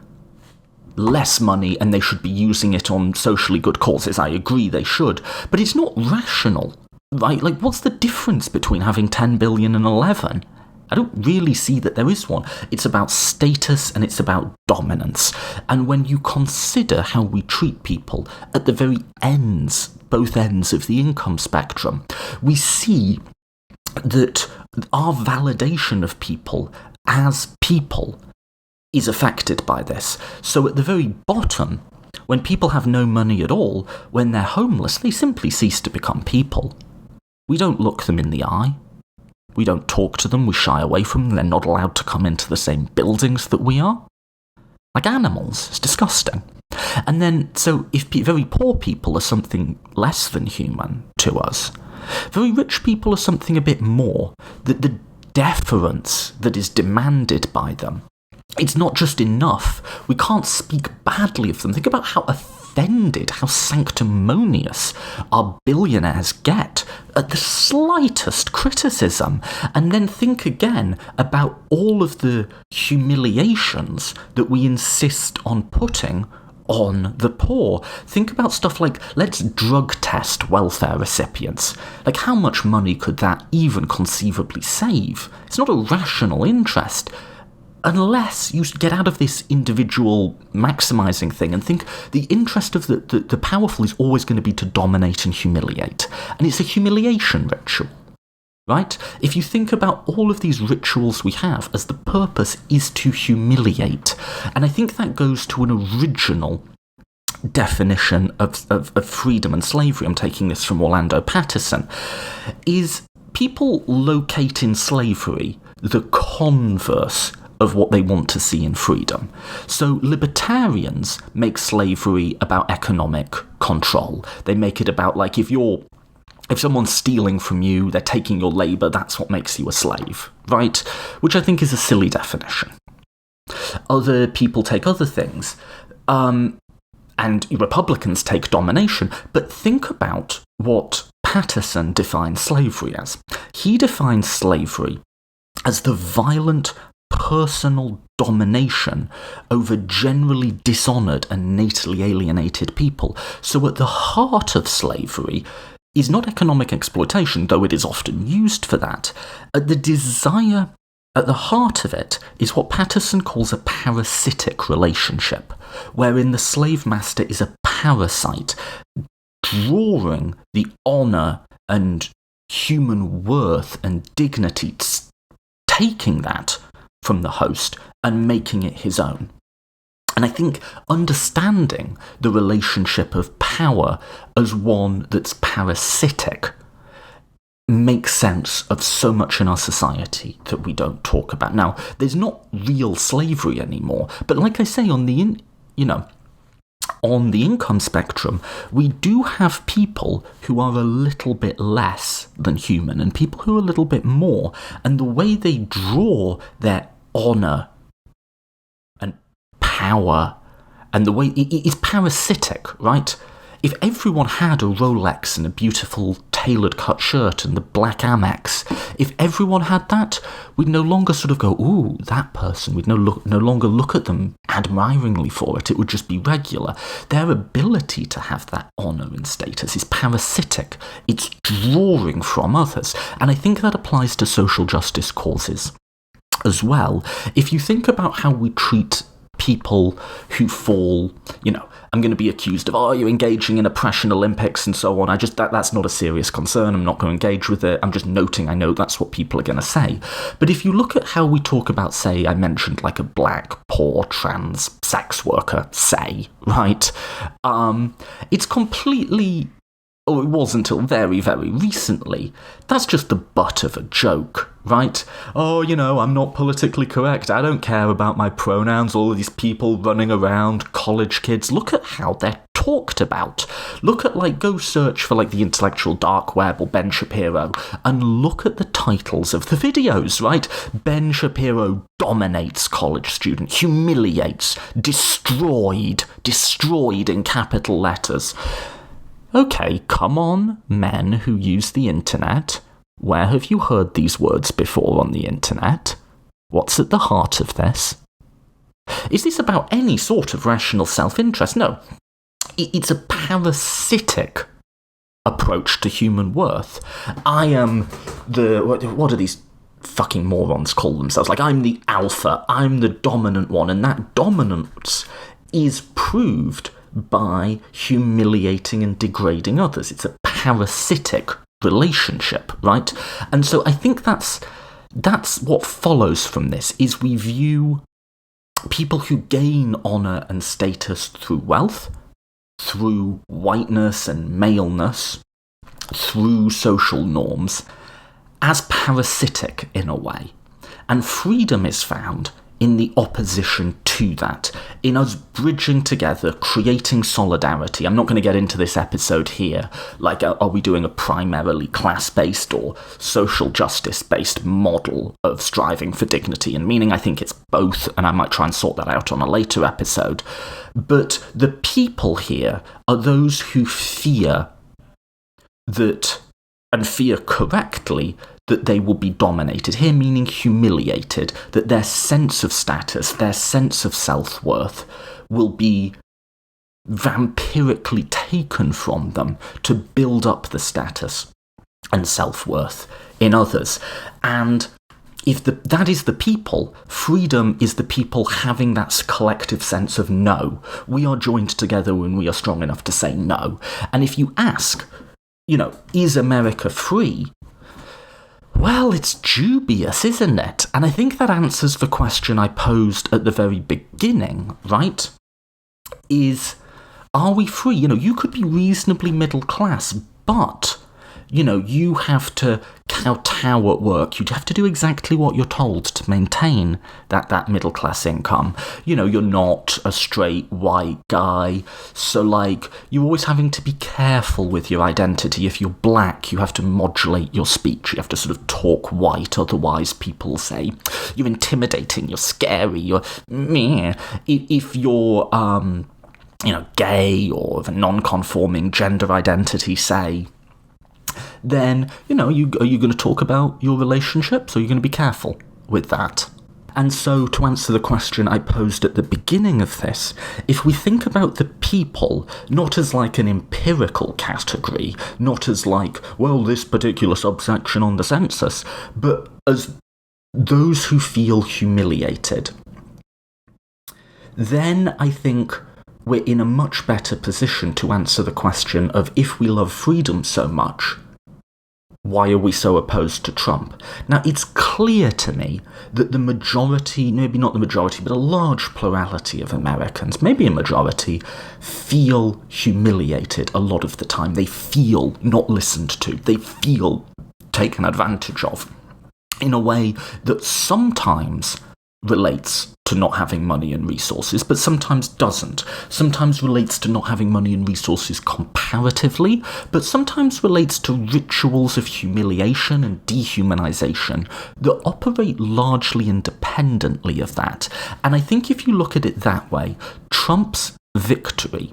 less money and they should be using it on socially good causes. I agree they should, but it's not rational, right? Like, what's the difference between having 10 billion and 11? I don't really see that there is one. It's about status and it's about dominance. And when you consider how we treat people at the very ends, both ends of the income spectrum, we see that our validation of people as people is affected by this. So at the very bottom, when people have no money at all, when they're homeless, they simply cease to become people. We don't look them in the eye. We don't talk to them, we shy away from them, they're not allowed to come into the same buildings that we are. Like animals, it's disgusting. And then, so if very poor people are something less than human to us, very rich people are something a bit more, that the deference that is demanded by them, it's not just enough. We can't speak badly of them. Think about how offended, how sanctimonious our billionaires get at the slightest criticism. And then think again about all of the humiliations that we insist on putting on the poor. Think about stuff like, let's drug test welfare recipients. Like, how much money could that even conceivably save? It's not a rational interest. Unless you get out of this individual maximising thing and think the interest of the powerful is always going to be to dominate and humiliate. And it's a humiliation ritual, right? If you think about all of these rituals we have as the purpose is to humiliate, and I think that goes to an original definition of freedom and slavery, I'm taking this from Orlando Patterson, is people locate in slavery the converse of what they want to see in freedom. So libertarians make slavery about economic control. They make it about, like, if someone's stealing from you, they're taking your labour, that's what makes you a slave, right? Which I think is a silly definition. Other people take other things, and Republicans take domination, but think about what Patterson defines slavery as. He defines slavery as the violent personal domination over generally dishonoured and natally alienated people. So at the heart of slavery is not economic exploitation, though it is often used for that. At the heart of it is what Patterson calls a parasitic relationship, wherein the slave master is a parasite, drawing the honour and human worth and dignity, taking that from the host and making it his own. And I think understanding the relationship of power as one that's parasitic makes sense of so much in our society that we don't talk about. Now, there's not real slavery anymore, but like I say, on the income spectrum, we do have people who are a little bit less than human and people who are a little bit more, and the way they draw their honour and power and the way it is parasitic, right? If everyone had a Rolex and a beautiful tailored cut shirt and the black Amex, if everyone had that, we'd no longer sort of go, ooh, that person. We'd no longer look at them admiringly for it. It would just be regular. Their ability to have that honour and status is parasitic. It's drawing from others. And I think that applies to social justice causes as well. If you think about how we treat people who fall, I'm going to be accused of, you're engaging in oppression Olympics and so on. That's not a serious concern. I'm not going to engage with it. I'm just noting, I know that's what people are going to say. But if you look at how we talk about, say, I mentioned like a black, poor, trans sex worker, say, right? It's completely, or it was until very, very recently, that's just the butt of a joke, right? I'm not politically correct. I don't care about my pronouns. All of these people running around, college kids, look at how they're talked about. Look at, go search for, the intellectual dark web or Ben Shapiro, and look at the titles of the videos, right? Ben Shapiro dominates college student, humiliates, destroyed in capital letters. Okay, come on, men who use the internet. Where have you heard these words before on the internet? What's at the heart of this? Is this about any sort of rational self-interest? No. It's a parasitic approach to human worth. I am what are these fucking morons call themselves. Like, I'm the alpha, I'm the dominant one, and that dominance is proved by humiliating and degrading others. It's a parasitic relationship, right? And so I think that's what follows from this, is we view people who gain honour and status through wealth, through whiteness and maleness, through social norms, as parasitic in a way. And freedom is found in the opposition to that, in us bridging together, creating solidarity. I'm not going to get into this episode here, like, are we doing a primarily class-based or social justice-based model of striving for dignity and meaning? I think it's both, and I might try and sort that out on a later episode. But the people here are those who fear that, and fear correctly, that they will be dominated, here meaning humiliated, that their sense of status, their sense of self-worth will be vampirically taken from them to build up the status and self-worth in others. And if that is the people, freedom is the people having that collective sense of no. We are joined together when we are strong enough to say no. And if you ask, is America free? Well, it's dubious, isn't it? And I think that answers the question I posed at the very beginning, right? Are we free? You could be reasonably middle class, but, you have to kowtow at work. You'd have to do exactly what you're told to maintain that middle class income. You're not a straight white guy, so, you're always having to be careful with your identity. If you're black, you have to modulate your speech. You have to sort of talk white, otherwise people say, you're intimidating, you're scary, you're meh. If you're, gay or of a non-conforming gender identity, say, then, are you going to talk about your relationships, or are you going to be careful with that? And so, to answer the question I posed at the beginning of this, if we think about the people not as an empirical category, not as this particular subsection on the census, but as those who feel humiliated, then I think we're in a much better position to answer the question of, if we love freedom so much, why are we so opposed to Trump? Now, it's clear to me that the majority, maybe not the majority, but a large plurality of Americans, maybe a majority, feel humiliated a lot of the time. They feel not listened to. They feel taken advantage of in a way that sometimes relates to not having money and resources, but sometimes doesn't. Sometimes relates to not having money and resources comparatively, but sometimes relates to rituals of humiliation and dehumanization that operate largely independently of that. And I think if you look at it that way, Trump's victory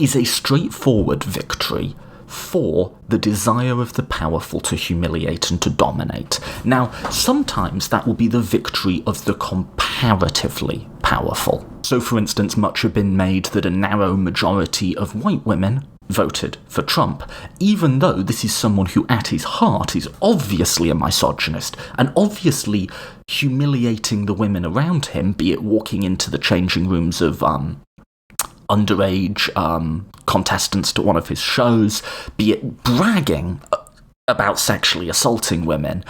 is a straightforward victory for the desire of the powerful to humiliate and to dominate. Now, sometimes that will be the victory of the comparatively powerful. So, for instance, much have been made that a narrow majority of white women voted for Trump, even though this is someone who at his heart is obviously a misogynist and obviously humiliating the women around him, be it walking into the changing rooms of underage contestants to one of his shows, be it bragging about sexually assaulting women,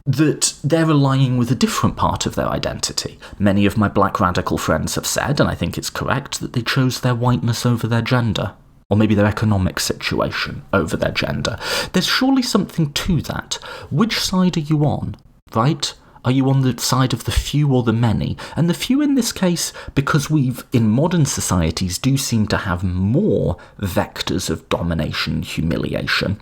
that they're aligning with a different part of their identity. Many of my black radical friends have said, and I think it's correct, that they chose their whiteness over their gender, or maybe their economic situation over their gender. There's surely something to that. Which side are you on, right? Are you on the side of the few or the many? And the few in this case, because we've, in modern societies, do seem to have more vectors of domination and humiliation.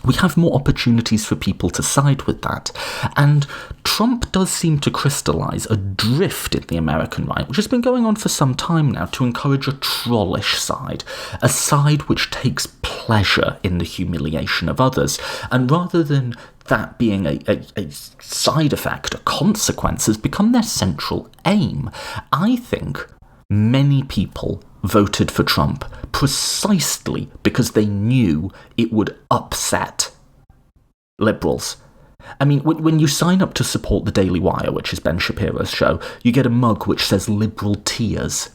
We have more opportunities for people to side with that. And Trump does seem to crystallise a drift in the American right, which has been going on for some time now, to encourage a trollish side, a side which takes pleasure in the humiliation of others. And rather than that being a side effect, a consequence, has become their central aim. I think many people voted for Trump precisely because they knew it would upset liberals. I mean, when you sign up to support the Daily Wire, which is Ben Shapiro's show, you get a mug which says liberal tears.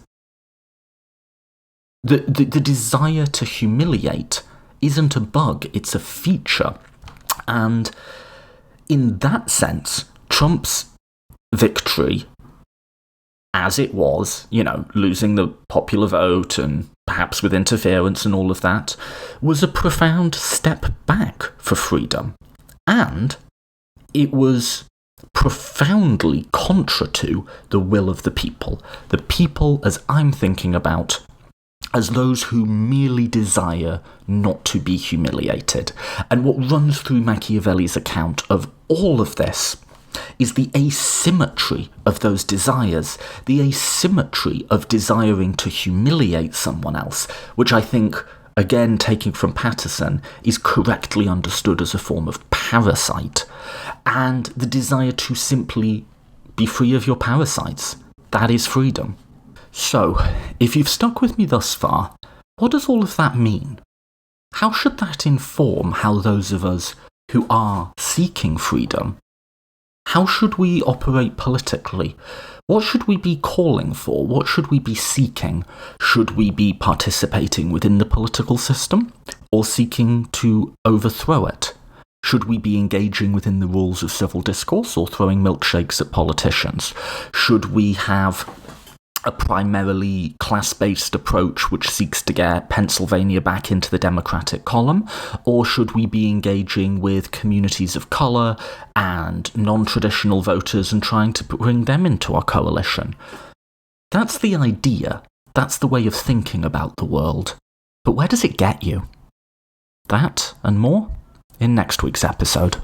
The desire to humiliate isn't a bug, it's a feature. And in that sense, Trump's victory, as it was, losing the popular vote and perhaps with interference and all of that, was a profound step back for freedom. And it was profoundly contra to the will of the people. The people, as I'm thinking about, as those who merely desire not to be humiliated. And what runs through Machiavelli's account of all of this is the asymmetry of those desires, the asymmetry of desiring to humiliate someone else, which I think, again taking from Patterson, is correctly understood as a form of parasite, and the desire to simply be free of your parasites. That is freedom. So, if you've stuck with me thus far, what does all of that mean? How should that inform how those of us who are seeking freedom, how should we operate politically? What should we be calling for? What should we be seeking? Should we be participating within the political system or seeking to overthrow it? Should we be engaging within the rules of civil discourse or throwing milkshakes at politicians? Should we have a primarily class-based approach which seeks to get Pennsylvania back into the Democratic column, or should we be engaging with communities of colour and non-traditional voters and trying to bring them into our coalition? That's the idea. That's the way of thinking about the world. But where does it get you? That and more in next week's episode.